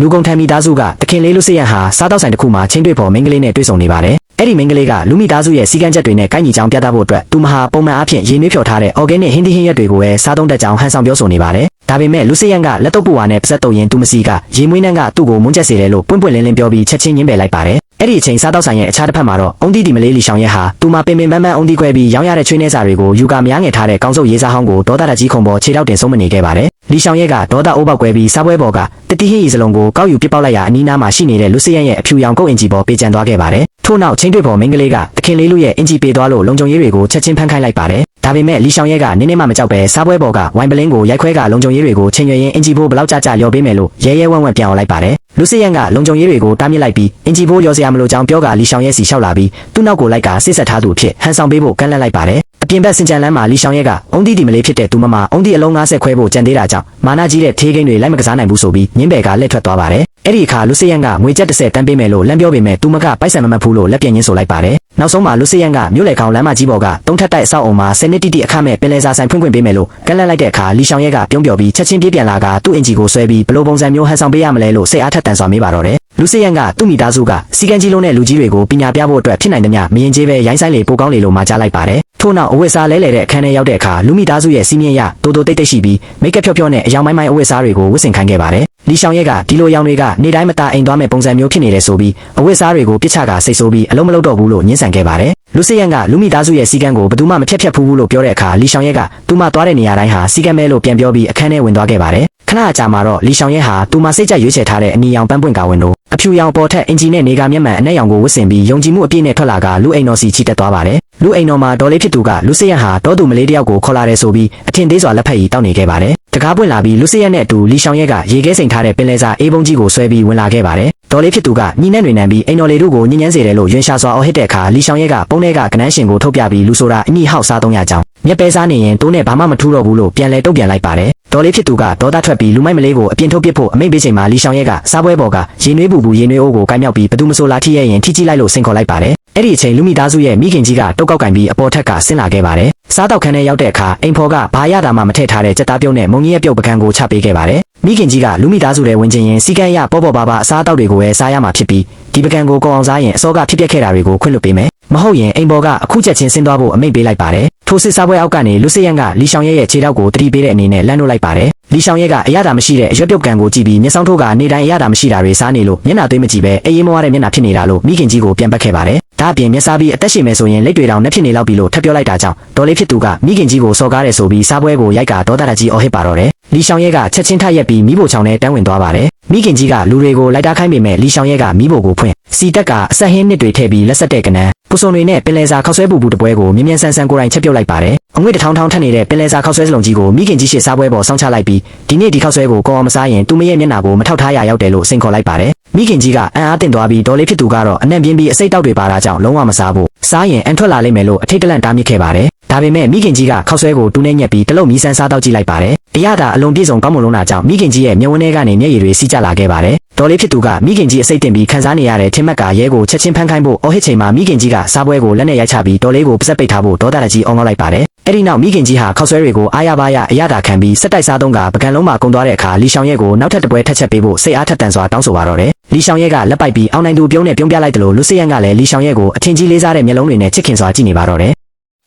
လူကုန်ထမ်းမိသားစုကတခင်လေးလူစိယံဟာစားတောက်ဆိုင်တစ်ခုမှာချင်းတွေ့ပေါ်မိန်းကလေးနဲ့တွေ့ဆုံနေပါတယ်။အဲ့ဒီမိန်းကလေးကလူမိသားစုရဲ့စီကံချက်တွေနဲ့ကိုင်းညီကြောင်ပြသဖို့အတွက်သူမဟာပုံမှန်အားဖြင့်ရေနွေးဖြော်ထားတဲ့ organic ဟင်းသီးဟင်းရွက်တွေကိုပဲစားသုံးတတ်ကြောင်းဟန်ဆောင်ပြောဆိုနေပါတယ်။ဒါပေမဲ့လူစိယံကလက်တော့ပူဝါနဲ့ပစက်တုပ်ရင်သူမစီကရေမွေးနှန်းကသူ့ကိုမွန်းချက်စေတယ်လို့ပွင့်ပွင့်လင်းလင်းပြောပြီးချက်ချင်းညှင်းပယ်လိုက်ပါတယ်။အဲ့ဒီအချိန်စားတောက်ဆိုင်ရဲ့အခြားတစ်ဖက်မှာတော့အုံးတီတီမလေးလီရှောင်ရဲဟာသူမပင်ပင်ပန်းပန်းအုံးတီခွဲပြီးရောင်းရတဲ့ချွေးနှဲစာတွေကိုယူကာများငယ်ထားတဲ့ကောင်းစုပ်ရေးစားဟောင်းကိုဒေါသတက်ကြီးခုံပေါ်ခြေထောက်တင်ဆုံးမနေခဲ့ပါတယ်။လီရှောင်ရဲကဒေါသအိုးပေါက်ကွဲပြီးစားပွဲပေါ်ကတတိဟင်းရီစလုံးကိုကောက်ယူပစ်ပေါက်လိုက်ရာအနီးနားမှာရှိနေတဲ့လူစိယံရဲ့အဖြူရောင်ကုတ်အင်ဂျီပေါ်ပေးကျန်သွားခဲ့ပါတယ်။ထို့နောက်ချင်းတွေ့ပေါ်မိန်းကလေးကတခင်လေးလူရဲ့အင်ဂျီပေးသွားလို့လုံခြုံရေးတွေကိုချက်ချင်းဖမ်းခိုင်းလိုက်ပါတယ်။ဒါပေမဲ့လီရှောင်ရဲကနင်းနေမှမကြောက်ပဲစားပွဲပေါ်ကဝိုင်ပလင်းကိုရိုက်ခွဲကလုံခြုံရေးတွေကိုချိန်ရွယ်ရင်းအင်ဂျီဘိုးဘလောက်ကြလျော်ပေးမယ်လို့ရဲရဲဝံ့ဝံ့ပြန်အောင်လိုက်ပါတယ်။လူစိယံကလုံခြုံရေးတွေကိုတားမြစ်လိုက်ပြီးအင်ဂျီဘိုးလျော်စရာမလိုကြောင်းပြောကလီရှောင်ရဲစီလျှောက်လာပြီးသူ့နောက်ကိုလိုက်ကစစ်ဆက်ထားသူအဖြစ်ဟန်ဆောင်ပေးဖို့ကန့်လန့်လိုက်ပါတယ်။အပြင်ဘက်စင်ကြံလမ်းမှာလီရှောင်ရဲကအုံးတီတီမလေးဖြစ်တဲ့သူမမအုံးတီအလုံး90ခွဲဖို့ကြံသေးတာကြောင့်မာနကြီးတဲ့ထေးကိန်းတွေလိုက်မကစားနိုင်ဘူးဆိုပြီးညင်းပယ်ကလက်ထွက်သွားပါတယ်။အဲ့ဒီအခါလူစိယံကငွေကျပ်30တန်းပေးမယ်လို့လမ်းပြောပေမဲ့သူမကပိုက်ဆံမမှတ်ဘူးလို့လက်ပြင်းရင်းဆိုလိုက်ပါတယ်။နောက်ဆုံးမှာလူစိယံကမြို့လေကောင်လမ်းမကြီးပေါ်ကသုံးထပ်တိုက်အဆောက်အုံမှာ10နှစ်တိတိအခမဲ့ပင်လယ်စာဆိုင်ဖွင့်ခွင့်ပေးမယ်လို့ကန့်လန့်လိုက်တဲ့အခါလီရှောင်ရဲကပြုံးပြော်ပြီးချက်ချင်းပြေးပြန်လာကသူ့အင်ဂျီကိုဆွဲပြီးဘလို့ပုံစံမျိုးဟန်ဆောင်ပေးရမလဲလို့စိတ်အားထက်တန်စွာမေးပါတော့တယ်။လူစိယံကသူ့မိသားစုကစီကံကြီးလုံးနဲ့လူကြီးတွေကိုပညာပြဖို့အတွက်ဖြစ်နိုင်သမျှမရင်ကျေးပဲရိုင်းဆိုင်လေပိုကောင်းလေလို့မှာကြားလိုက်ပါတယ်။ထို့နောက်အဝတ်စားလဲလှယ်တဲ့အခန်းထဲရောက်တဲ့အခါလူမိသားစုရဲ့စီးမြင့်ရတိုးတိုးတိတ်တိတ်ရှိပြီးမိတ်ကပ်ဖြော့ဖြော့နဲ့အယောင်မိုင်းမိုင်းအဝတ်စားတွေကိုဝတ်ဆင်ခိုင်းခဲ့ပါတယ်။လီရှောင်ရဲကဒီလိုရောင်တွေကနေတိုင်းမတာအိမ်သွားမဲ့ပုံစံမျိုးဖြစ်နေတယ်ဆိုပြီးအဝတ်စားတွေကိုပြစ်ချကစိတ်ဆိုးပြီးအလုံးမလုံးတော့ဘူးလို့ညှင်းဆန်ခဲ့ပါတယ်။လူစိယံကလူမိသားစုရဲ့စီကံကိုဘယ်သူမှမဖြတ်ဘူးလို့ပြောတဲ့အခါလီရှောင်ရဲကသူမသွားတဲ့နေရာတိုင်းဟာစီကံမဲလို့ပြန်ပြောပြီးအခန်းထဲဝင်သွားခဲ့ပါတယ်။ခဏအကြာမှာတော့လီရှောင်ရဲဟာသူမစိတ်ကြရွေးချယ်ထားတဲ့အနီရောင်ပန်းပွင့်ကာဝင်တို့အဖြူရောင်ပေါ်ထက်အင်ဂျီနဲ့နေကမျက်မှန်အနက်ရောင်ကိုဝတ်ဆင်ပြီးယုံကြည်မှုအပြည့်နဲ့ထွက်လာကလူအိမ်တော်စီချီတက်သွားပါတယ်။လူအိမ်တော်မှာဒေါ်လေးဖြစ်သူကလူစိယံဟာတောသူမလေးတယောက်ကိုခေါ်လာတယ်ဆိုပြီးအထင်သေးစွာလက်ဖက်ရီတောက်နေခဲ့ပါတယ်။တကားပွင့်လာပြီးလူစိယံနဲ့အတူလီရှောင်ရဲကရေခဲစိန်ထားတဲ့ပင်လယ်စာအေးပုံးကြီးကိုဆွဲပြီးဝင်လာခဲ့ပါတယ်။ဒေါ်လေးဖြစ်သူကညီနဲ့တွေနံပြီးအိမ်တော်လေးတို့ကိုညဉ့်ညမ်းစေတယ်လို့ရွှင်ရှာစွာအော်ဟစ်တဲ့အခါလီရှောင်ရဲကပုံးထဲကကနန်းရှင်ကိုထုတ်ပြပြီးလူဆိုတာအမိဟောက်စားသုံးရကြောင်းမြက်ပဲစားနေရင်တိုးနဲ့ဘာမှမထူးတော့ဘူးလို့ပြန်လဲတုံ့ပြန်လိုက်ပါတယ်။ဒေါ်လေးဖြစ်သူကဒေါသထွက်ပြီးလူမိုက်မလေးကိုအပြင်ထုတ်ပစ်ဖို့အမိန့်ပေးချိန်မှာလီရှောင်ရဲကစားပွဲပေါ်ကရေနွေးပူရေနွေးအိုးကိုကိုင်းမြောက်ပြီးဘသူမဆိုလာထိရဲ့ရင်ထိကြည့်လိုက်လို့ဆင်ခေါ်လိုက်ပါတယ်။အဲ့ဒီအချိန်လူမိသားစုရဲ့မိခင်ကြီးကတုတ်ကောက်ကင်ပြီးအပေါ်ထက်ကဆင်းလာခဲ့ပါတယ်။စားတောက်ခန်းထဲရောက်တဲ့အခါအိမ်ဖော်ကဘာရတာမှမထည့်ထားတဲ့ကြက်သားပြုံးနဲ့မုံကြီးရဲ့ပြုတ်ပကံကိုချပေးခဲ့ပါတယ်။မိခင်ကြီးကလူမိသားစုတွေဝင်ချင်းရင်စီကံရပေါ်ပေါ်ပါအစားတောက်တွေကိုပဲစားရမှာဖြစ်ပြီးဒီပကံကိုကောင်းအောင်စားရင်အစောကဖြစ်ပျက်ခဲ့တာတွေကိုခွင့်လွှတ်ပေးမယ်။မဟုတ်ရင်အိမ်ပေါ်ကအခုချက်ချင်းဆင်းသွားဖို့အမိန့်ပေးလိုက်ပါတယ်။ထိုစစ်စားပွဲအောက်ကနေလူစိယံကလီရှောင်ရဲရဲ့ခြေထောက်ကိုတတိပေးတဲ့အနေနဲ့လမ်းနှုတ်လိုက်ပါတယ်။လီရှောင်ရဲကအရသာမရှိတဲ့အရွက်ပြုတ်ကံကိုကြည့်ပြီးမျက်စောင်းထိုးကနေတိုင်းအရသာမရှိတာတွေစားနေလို့မျက်နှာသွေးမကြည့်ပဲအေးအေးမွားတဲ့မျက်နှာဖြစ်နေတာလို့မိခင်ကြီးကိုပြန်ပတ်ခဲ့ပါတယ်။ဒါအပြင်မျက်စားပြီးအသက်ရှင်မယ်ဆိုရင်လက်တွေတောင်နှက်ဖြစ်နေလောက်ပြီလို့ထပ်ပြောလိုက်တာကြောင့်ဒေါ်လေးဖြစ်သူကမိခင်ကြီးကိုစော်ကားတယ်ဆိုပြီးစားပွဲကိုရိုက်ကဒေါသတက်ကြီးအော်ဟစ်ပါတော့တယ်။လီရှောင်ရဲကချက်ချင်းထရက်ပြီးမိဖို့ချောင်းနဲ့တန်းဝင်သွားပါတယ်။မိခင်ကြီးကလူတွေကိုလိုက်တားခိုင်းပေမဲ့လီရှောင်ရဲကမိဖို့ကိုဖွင့်စီတက်ကအဆက်ဟင်းနစ်တွေထည့်ပြီးလက်ဆက်တဲ့ကနန်းပူစုံတွေနဲ့ပင်လယ်စာခောက်ဆွဲပူတပွဲကိုမြင်းမြန်းဆန်းဆန်းကိုယ်တိုင်ချက်ပြုတ်လိုက်ပါတယ်။အငွေ့တစ်ထောင်ထောင်ထက်နေတဲ့ပင်လယ်စာခောက်ဆွဲစလုံးကြီးကိုမိခင်ကြီးရှေ့စားပွဲပေါ်ဆောင်းချလိုက်ပြီးဒီနေ့ဒီခောက်ဆွဲကိုကောင်းအောင်မစားရင်သူမရဲ့မျက်နှာကိုမထောက်ထားရရောက်တယ်လို့စိန်ခေါ်လိုက်ပါတယ်။မိခင်ကြီးကအံ့အားသင့်သွားပြီးဒေါ်လေးဖြစ်သူကတော့အနံ့ပြင်းပြီးအစိတ်တောက်တွေပါတာကြောင့်လုံးဝမစားဘူး။စားရင်အန်ထွက်လာလိမ့်မယ်လို့အထိတ်တလန့်တားမြစ်ခဲ့ပါတယ်။ဒါပေမဲ့မိခင်ကြီးကခောက်ဆွဲကိုတူးနဲ့ညက်ပြီးတလုံးမီးစမ်းစားတောက်ကြည့်လိုက်ပါတယ်။အရသာအလုံးပြည့်စုံကောင်းမွန်လုံးတာကြောင့်မိခင်ကြီးရဲ့မျက်ဝန်းထဲကနေမျက်ရည်တွေစီးကျလာခဲ့ပါတယ်။ဒေါ်လေးဖြစ်သူကမိခင်ကြီးအစိတ်တင်ပြီးခံစားနေရတဲ့ထင်မှတ်ကရဲကိုချက်ချင်းဖမ်းခိုင်းဖို့အော်ဟစ်ချိန်မှာမိခင်ကြီးကစားပွဲကိုလက်နဲ့ရိုက်ချပြီးဒေါ်လေးကိုပစက်ပိတ်ထားဖို့ဒေါသတက်ကြီးအောင်းလိုက်ပါတယ်။အဲ့ဒီနောက်မိခင်ကြီးဟာခောက်ဆွဲတွေကိုအားရပါရအရသာခံပြီးစက်တိုက်စားသုံးကပကံလုံးမှာကုံသွားတဲ့အခါလီရှောင်ရဲကိုနောက်ထပ်တစ်ပွဲထပ်ချက်ပေးဖို့စိတ်အားထက်တန်စွာတောင်းဆိုပါတော့တယ်။လီရှောင်ရဲကလက်ပိုက်ပြီးအောင်နိုင်သူပြုံးနဲ့ပြုံးပြလိုက်တယ်လို့လူစိယံကလည်းလီရှောင်ရဲကိုအထင်ကြီးလေးစားတဲ့မျက်လုံးတွေနဲ့ချစ်ခင်စွာကြည့်နေပါတော့တယ်။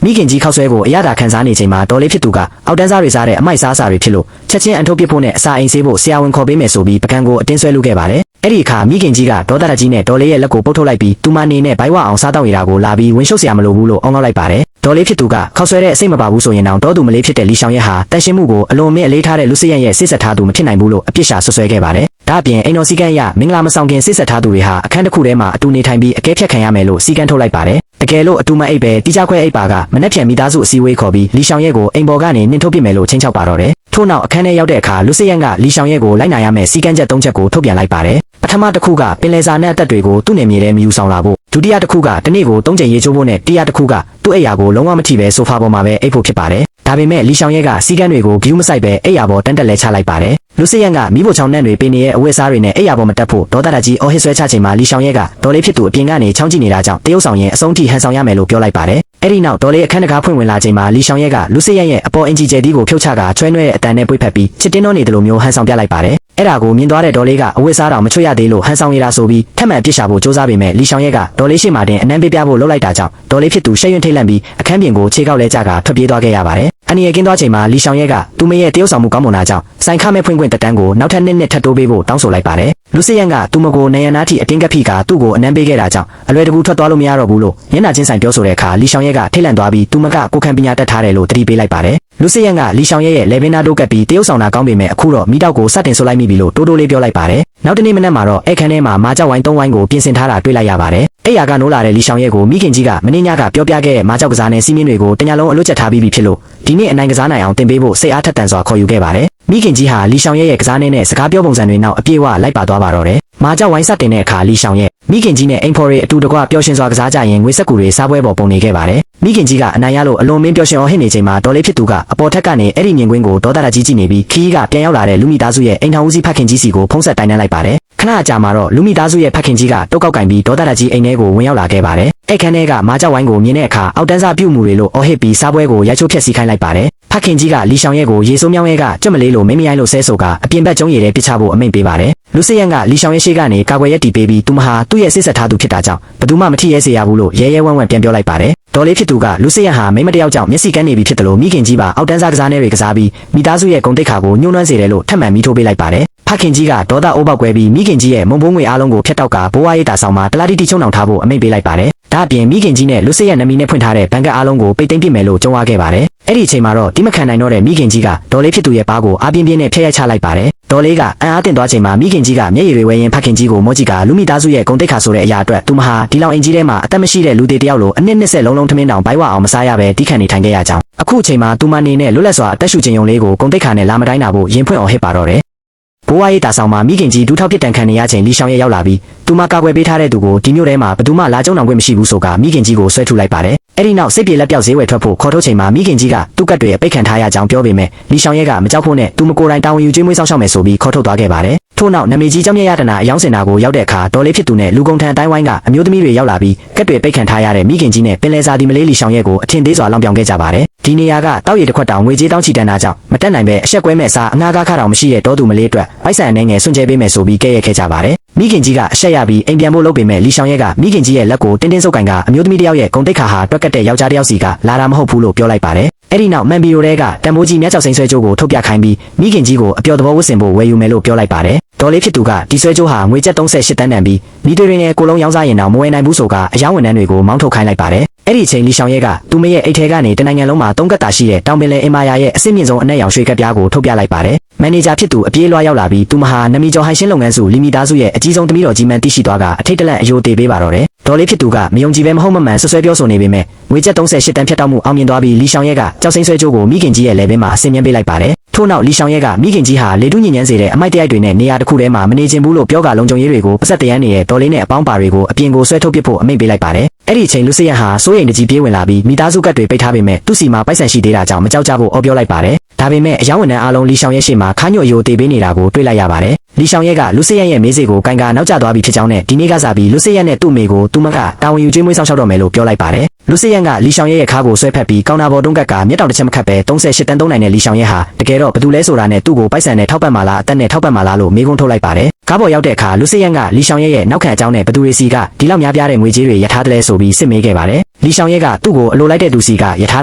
မိခင်ကြီးခောက်ဆွဲကိုအရသာခံစားနေချိန်မှာဒေါ်လေးဖြစ်သူကအောက်တန်းစားတွေစားတဲ့အမိုက်စားစာတွေဖြစ်လို့ချက်ချင်းအန်ထုတ်ပစ်ဖို့နဲ့အစာအိမ်ဆေးဖို့ဆရာဝန်ခေါ်ပေးမယ်ဆိုပြီးပကံကိုအတင်းဆွဲလုပ်ခဲ့ပါတယ်။အဲ့ဒီအခါမိခင်ကြီးကဒေါသတက်ကြီးနဲ့ဒေါ်လေးရဲ့လက်ကိုပုတ်ထုတ်လိုက်ပြီးသူမနေနဲ့ဘိုက်ဝအောင်စားတော့ရတာကိုလာပြီးဝင်ရှုပ်เสียမလို့ဘူးလို့အောင်းလိုက်ပါတယ်။ဒေါ်လေးဖြစ်သူကခောက်ဆွဲတဲ့အစိတ်မပါဘူးဆိုရင်တောင်တောသူမလေးဖြစ်တဲ့လီရှောင်ရဲဟာတန်ရှင်းမှုကိုအလွန်အမင်းအလေးထားတဲ့လူစိယံရဲ့စစ်ဆက်ထားသူမဖြစ်နိုင်ဘူးလို့အပြစ်ရှာဆွဆွဲခဲ့ပါတယ်။ဒါအပြင်အိမ်တော်စီကံရမင်္ဂလာမဆောင်ခင်စစ်ဆက်ထားသူတွေဟာအခန်းတစ်ခုထဲမှာအတူနေထိုင်ပြီးအကဲဖြတ်ခံရမယ်လို့စီကံထုတ်လိုက်ပါတယ်။တကယ်လို့အတူမအိပ်ပဲတိကျခွဲအိပ်ပါကမနှက်ဖြန်မိသားစုအစည်းအဝေးခေါ်ပြီးလီရှောင်ရဲကိုအိမ်ပေါ်ကနေနှင်ထုတ်ပစ်မယ်လို့ချင်းချောက်ပါတော့တယ်။ထို့နောက်အခန်းထဲရောက်တဲ့အခါလူစိယံကလီရှောင်ရဲကိုလိုက်နိုင်ရမယ်စီကံချက်၃ချက်ကိုထုတ်ပြန်လိုက်ပါတယ်။ပထမတစ်ခုကပင်လယ်စာနဲ့အသက်တွေကိုသူ့နေမြေထဲမယူဆောင်လာဖို့ဒုတိယတစ်ခုကတနေ့ကို၃ချိန်ရေချိုးဖို့နဲ့တတိယတစ်ခုကသူ့အိယာကိုလုံးဝမထိပဲဆိုဖာပေါ်မှာပဲအိပ်ဖို့ဖြစ်ပါတယ်။ဒါပေမဲ့လီရှောင်ရဲကစီကံတွေကိုဂယူးမဆိုင်ပဲအိယာပေါ်တန်းတက်လဲချလိုက်ပါတယ်။လူစိယံကမိဖို့ချောင်းနဲ့တွေပင်နေရဲ့အဝတ်စားတွေနဲ့အိယာပေါ်မတက်ဖို့ဒေါသတက်ကြီးအော်ဟစ်ဆွဲချချိန်မှာလီရှောင်ရဲကဒေါ်လေးဖြစ်သူအပြင်ကနေချောင်းကြည့်နေတာကြောင့်တရုတ်ဆောင်ရင်အဆုံးထိဟန်ဆောင်ရမယ်လို့ပြောလိုက်ပါတယ်။ အဲ့ဒီနောက်ဒေါ်လေးအခန်းတကားဖွင့်ဝင်လာချိန်မှာလီရှောင်ရဲကလူစစ်ရဲ့အပေါ်အင်ဂျီကျယ်ဒီကိုဖြုတ်ချကချွဲနွဲတဲ့အတန်နဲ့ပွေ့ဖက်ပြီးချစ်တင်းတော်နေတယ်လို့မျိုးဟန်ဆောင်ပြလိုက်ပါတယ်အဲ့ဒါကိုမြင်သွားတဲ့ဒေါ်လေးကအဝတ်စားတော်မချွတ်ရသေးလို့ဟန်ဆောင်ရတာဆိုပြီးထပ်မံပြစ်ရှာဖို့စူးစမ်းပေမဲ့လီရှောင်ရဲကဒေါ်လေးရှိမှတင်အနမ်းပေးပြဖို့လှုပ်လိုက်တာကြောင့်ဒေါ်လေးဖြစ်သူရှက်ရွံ့ထိတ်လန့်ပြီးအခန်းပြင်ကိုခြေကောက်လဲကြကထွက်ပြေးသွားခဲ့ရပါတယ်အန်နီရဲ့ကင်းသွားချိန်မှာလီရှောင်ရဲကသူမရဲ့တရုတ်ဆောင်မှုကောင်းမွန်တာကြောင့်စိုင်ခမဲ့ဖွင့်ခွင့်တက်တန်းကိုနောက်ထပ်နှစ်ထပ်တိုးပေးဖို့တောင်းဆိုလိုက်ပါတယ်လူစစ်ရန်ကသူမကိုနေရနာတီအတင်းကပ်ဖိကသူ့ကိုအနမ်းပေးခဲ့တာကြောင့်အလွယ်တကူထွက်သွားလို့မရတော့ဘူးလို့ညနာချင်းဆိုင်ပြောဆိုတဲ့အခါလီရှောင်ရဲကထိတ်လန့်သွားပြီးသူမကကိုခံပညာတတ်ထားတယ်လို့တတိပေးလိုက်ပါတယ်လူစစ်ရန်ကလီရှောင်ရဲရဲ့လေဘင်းနာတိုးကပ်ပြီးတရုတ်ဆောင်တာကောင်းပေမဲ့အခုတော့မိတောက်ကိုစတင်ဆုပ်လိုက်မိပြီလို့တိုးတိုးလေးပြောလိုက်ပါတယ်နောက်တနေ့မနက်မှာတော့အခန်းထဲမှာမာကြောက်ဝိုင်း၃ဝိုင်းကိုပြင်ဆင်ထားတာတွေ့လိုက်ရပါတယ်အဲ့ရကနိုးလာတဲ့လီရှောင်ရဲကိုမိခင်ကြီးကမင်းညကပြောပြခဲ့တဲ့မာကြောက်ကစားနဲ့စီးမင်းတွေကိုတညလုံးအလွတ်ချက်ထားပြီးပြီဖြစ်လို့ဒီနေ့အနိုင်ကစားနိုင်အောင်တင်ပေးဖို့စိတ်အားထက်သန်စွာခေါ်ယူခဲ့ပါတယ်မိခင်ကြီးဟာလီရှောင်ရဲရဲ့ကစားနဲ့စကားပြောပုံစံတွေနောက်အပြည့်အဝလိုက်ပါသွားပါတော့တယ်မာကြောက်ဝိုင်းစတင်တဲ့အခါလီရှောင်ရဲမိခင်ကြီးနဲ့အိမ်ဖော်တွေအတူတကွပျော်ရွှင်စွာကစားကြရင်ငွေစက်ကူတွေစားပွဲပေါ်ပုံနေခဲ့ပါတယ်မိခင်ကြီးကအနိုင်ရလို့အလွန်မင်းပျော်ရွှင်အောင်ဟစ်နေချိန်မှာဒေါ်လေးဖြစ်သူကအပေါ်ထက်ကနေအဲ့ဒီမြင်ကွင်းကိုဒေါသရကြီးကြည့်နေပြီးခီးကပြန်ရောက်လာတဲ့လူမိသားစုရဲ့အိမ်ထောင်ဦးစီးဖခင်ကြီးစီကိုဖုံးဆက်တိုင်တန်းလိုက်ပါတယ်ခဏအကြာမှာတော့လူမိသားစုရဲ့ဖခင်ကြီးကတုတ်ကောက်ကင်ပြီးဒေါသရကြီးအိမ်ထဲကိုဝင်ရောက်လာခဲ့ပါတယ်အဲ့ခန်းထဲကမာကြောက်ဝိုင်းကိုမြင်တဲ့အခါအောက်တန်းစားပြုတ်မှုတွေလို့အော်ဟစ်ပြီးစားပွဲကိုရိုက်ချိုးဖျက်ဆီးခိုင်းလိုက်ပါတယ်ဖခင်ကြီးကလီရှောင်ရဲကိုရေဆိုးမြောင်းရဲကကြက်မလေးလိုမိမရိုင်းလို့ဆဲဆိုကအပြင်ဘက်ကျုံးရည်တဲ့ပစ်ချဖို့အမိန့်ပေးပါတယ်လူစစ်ရန်ကလီရှောင်ရဲရှိကနေကာကွယ်ရက်တီပေးပြီးသူမဟာသူ့ရဲ့စစ်ဆက်ထားသူဖြစ်တာကြောင့်ဘသူမှမထိရဲစေရဘူးလို့ရဲရဲဝံ့ဝံ့ပြန်ပြောလိုက်ပါတယ်ဒေါ်လေးဖြစ်သူကလူစစ်ရန်ဟာမိမတယောက်ကြောင့်မျက်စိကန်းနေပြီဖြစ်တယ်လို့မိခင်ကြီးပါအောက်တန်းစားကစားနေတွေကစားပြီးမိသားစုရဲ့ဂုဏ်တိတ်ခါကိုညှိုးနှွမ်းစေတယ်လို့ထပ်မံမိထိုးပေးလိုက်ပါတယ်ဖခင်ကြီးကဒေါသအိုးပေါက်ကွဲပြီးမိခင်ကြီးရဲ့မုံဘိုးငွေအားလုံးကိုဖျက်တောက်ကဘိုးဝါးရိတ်တာဆောင်မှာတလားတိတိချုံနှောင်ထားဖို့အမိန့်ပေးလိုက်ပါတယ်ဒါအပြင်မိခင်ကြီးနဲ့လူစစ်ရန်နမီနဲ့ဖွင့်ထားတဲ့ဘဏ်ကအားလုံးကိုပိတ်သိမ်းပစ်မယ်လို့ကြုံရခဲ့ပါတယ်အဲ့ဒီအချိန်မှာတော့တိမခံနိုင်တော့တဲ့မိခင်ကြီးကဒေါ်လေးဖြစ်သူရဲ့ပါးကိုအားပြင်းပြင်းနဲ့ဖျက်ရိုက်ချလိုက်ပါတယ်ဒေါ်လေးကအံ့အားသင့်သွားချိန်မှာမိခင်ကြီးကမျက်ရည်တွေဝဲရင်ဖခင်ကြီးကိုမောကြီးကလူမိသားစုရဲ့ဂုဏ်တိတ်ခါဆိုတဲ့အရာအတွက်သူမဟာဒီလောက်အင်ကြီးထဲမှာအသက်မရှိတဲ့လူသေးတယောက်လိုအနှစ်20လုံးလုံးထမင်းတောင်ဘိုက်ဝအောင်မစားရပဲတိခတ်နေထိုင်ခဲ့ရကြောင်းအခုအချိန်မှာသူမနေနဲ့လွတ်လပ်စွာအသက်ရှူခြင်းယုံလေးကိုဂုဏ်တိတ်ခါနဲ့လာမတိုင်းတာဖို့ရင်ဖွင့်အောင်ဟစ်ပါတော့တယ်ဘိုးဝါးရိတ်တာဆောင်မှာမိခင်ကြီးဒူးထောက်ပြစ်တန်ခံနေရချိန်လီရှောင်ရဲရောက်လာပြီးသူမကာကွယ်ပေးထားတဲ့သူကိုဒီမျိုးထဲမှာဘသူမှလာကြုံအောင်ခွင့်မရှိဘူးဆိုကမိခင်ကြီးကိုဆွဲထုတ်လိုက်ပါတယ်အဲ့ဒီနောက်စိတ်ပြေလက်ပြောက်ဈေးဝယ်ထွက်ဖို့ခေါ်ထုတ်ချိန်မှာမိခင်ကြီးကသူ့ကတ်တွေအပိတ်ခံထားရကြောင်းပြောပေမဲ့လီရှောင်ရဲကမကြောက်ဖို့နဲ့သူမကိုယ်တိုင်တာဝန်ယူကျွေးမွေးဆောင်ရှောက်မယ်ဆိုပြီးခေါ်ထုတ်သွားခဲ့ပါတယ်ထို့နောက်နမေကြီးကျောင်းမြရတနာအယောင်းစင်တာကိုရောက်တဲ့အခါဒေါ်လေးဖြစ်သူနဲ့လူကုန်ထန်အတိုင်းဝိုင်းကအမျိုးသမီးတွေရောက်လာပြီးကတ်တွေပိတ်ခံထားရတဲ့မိခင်ကြီးနဲ့ပင်လယ်စာဒီမလေးလီရှောင်ရဲကိုအထင်သေးစွာလောင်ပြောင်ခဲ့ကြပါတယ်ဒီနေရာကတောက်ရည်တစ်ခွက်တောင်ငွေကြေးတောင်းချီတန်းတာကြောင့်မတက်နိုင်ပဲအဆက်ကွဲမဲ့စာအငှားကားခါတောင်မရှိတဲ့တောသူမလေးအတွက်ပိုက်ဆံအနေငယ်စွန့်ကြဲပေးမယ်ဆိုပြီးကဲ့ရဲ့ခဲ့ကြပါတယ်မိခင်ကြီးကအဆက်ရပြီးအိမ်ပြန်ဖို့လုပ်ပေမဲ့လီရှောင်ရဲကမိခင်ကြီးရဲ့လက်ကိုတင်းတင်းဆုပ်ကန်ကအမျိုးသမီးတစ်ယောက်ရဲ့ဂုံတိတ်ခါဟာတွက်ကတ်တဲ့ယောက်ျားတစ်ယောက်စီကလာတာမဟုတ်ဘူးလို့ပြောလိုက်ပါတယ်အဲ့ဒီနောက်မန်ဘီရိုတဲကတန်ဖိုးကြီးမြတ်ကျောက်စိန်ဆွဲကြိုးကိုထုတ်ပြခိုင်းပြီးမိခင်ကြီးကိုအပျော်သဘောဝတ်ဆင်ဖို့ဝယ်ယူမယ်လို့ပြောလိုက်ပါတယ်ဒေါ်လေးဖြစ်သူကဒီဆွဲကြိုးဟာငွေကျပ်38တန်းတန်ပြီးမိတွေတွေနဲ့ကိုလုံးရောင်းစားရင်တော့မဝယ်နိုင်ဘူးဆိုကအယောင်းဝန်ထမ်းတွေကိုမောင်းထုတ်ခိုင်းလိုက်ပါတယ်အဲ့ဒီအချိန်လီရှောင်ရဲကသူမရဲ့အိတ်ထဲကနေတနိုင်ငံလုံးမှာ3ကတ်တာရှိတဲ့တောင်ပင်လယ်အင်မာယာရဲ့အစစ်မြင့်ဆုံးအနက်ရောင်ရွှေကတ်ပြားကိုထုတ်ပြလိုက်ပါတယ်မန်နေဂျာဖြစ်သူအပြေးလွှားရောက်လာပြီးသူမဟာနမီကျော်ဟိုင်ရှင်းလုပ်ငန်းစုလီမီသားစုရဲ့အကြီးဆုံးသမီးတော်ကြီးမှန်သိရှိသွားကအထိတ်တလန့်အယိုသေးပေးပါတော့တယ်ဒေါ်လေးဖြစ်သူကမယုံကြည်ပဲမဟုတ်မမှန်ဆွဆွဲပြောဆိုနေပေမဲ့ငွေကျပ်38တန်းဖြတ်တောက်မှုအောင်မြင်သွားပြီးလီရှောင်ရဲကကြောက်စိမ့်ဆွဲကြိုးကိုမိခင်ကြီးရဲ့လက်ဘင်းမှာအစင်မြန်းပေးလိုက်ပါတယ်ထို့နောက်လီရှောင်ရဲကမိခင်ကြီးဟာလေတူးညဉ့်ညမ်းစေတဲ့အမိုက်တရိုက်တွေနဲ့နေရာတစ်ခုထဲမှာမနေချင်ဘူးလို့ပြောကလုံခြုံရေးတွေကိုပစက်တရမ်းနေတဲ့ဒေါ်လေးနဲ့အပေါင်းပါတွေကိုအပြင်ကိုဆွဲထုတ်ပစ်ဖို့အမိန့်ပေးလိုက်ပါတယ်အဲ့ဒီအချိန်လူစစ်ရဟာစိုးရိမ်တကြီးပြေးဝင်လာပြီးမိသားစုကတ်တွေပိတ်ထားပေမဲ့သူ့စီမှာပိုက်ဆံရှိသေးတာကြောင့်မကြောက်ကြဖို့အော်ပြောလိုက်ပါတယ်ဒါပေမဲ့အယောင်းဝန်ထမ်းအားလုံးလီရှောင်ရဲရှေ့မှာခါညွတ်ရိုတေးပေးနေတာကိုတွေ့လိုက်ရပါတယ်လီရှောင်ရဲကလူစစ်ရရဲ့မေးစေကိုကန်ကနောက်ကျသွားပြီဖြစ်ကြောင်းနဲ့ဒီနေ့ကစားပြီးလူစစ်ရနဲ့သူ့မိကိုသူမကတာဝန်ယူကျွေးမွေးဆောင်ရှောက်တော့မယ်လို့ပြောလိုက်ပါတယ်လူစစ်ရကလီရှောင်ရဲရဲ့ခါကိုဆွဲဖက်ပြီးကောင်နာဘော်တုံးကတ်ကမျက်တောင်တစ်ချက်မခတ်ပဲ38တန်းသုံးနိုင်တဲ့လီရှောင်ရဲဟာတကယ်တော့ဘသူလဲဆိုတာနဲ့သူ့ကိုပိုက်ဆံနဲ့ထောက်ပတ်မှလားအသက်နဲ့ထောက်ပတ်မှလားလို့မေးခွန်းထုတ်လိုက်ပါတယ်ကားပေါ်ရောက်တဲ့အခါလူစစ်ရကလီရှောင်ရဲရဲ့နောက်ခံအကြောင်းနဲ့ဘသူတွေစီကဒီလောက်များပြားတဲ့ငွေကြေးတွေရထားတယ်လဲဆိုပြီးစစ်မေးခဲ့ပါတယ်လီရှောင်ရဲကသူ့ကိုအလိုလိုက်တဲ့သူစီကရထား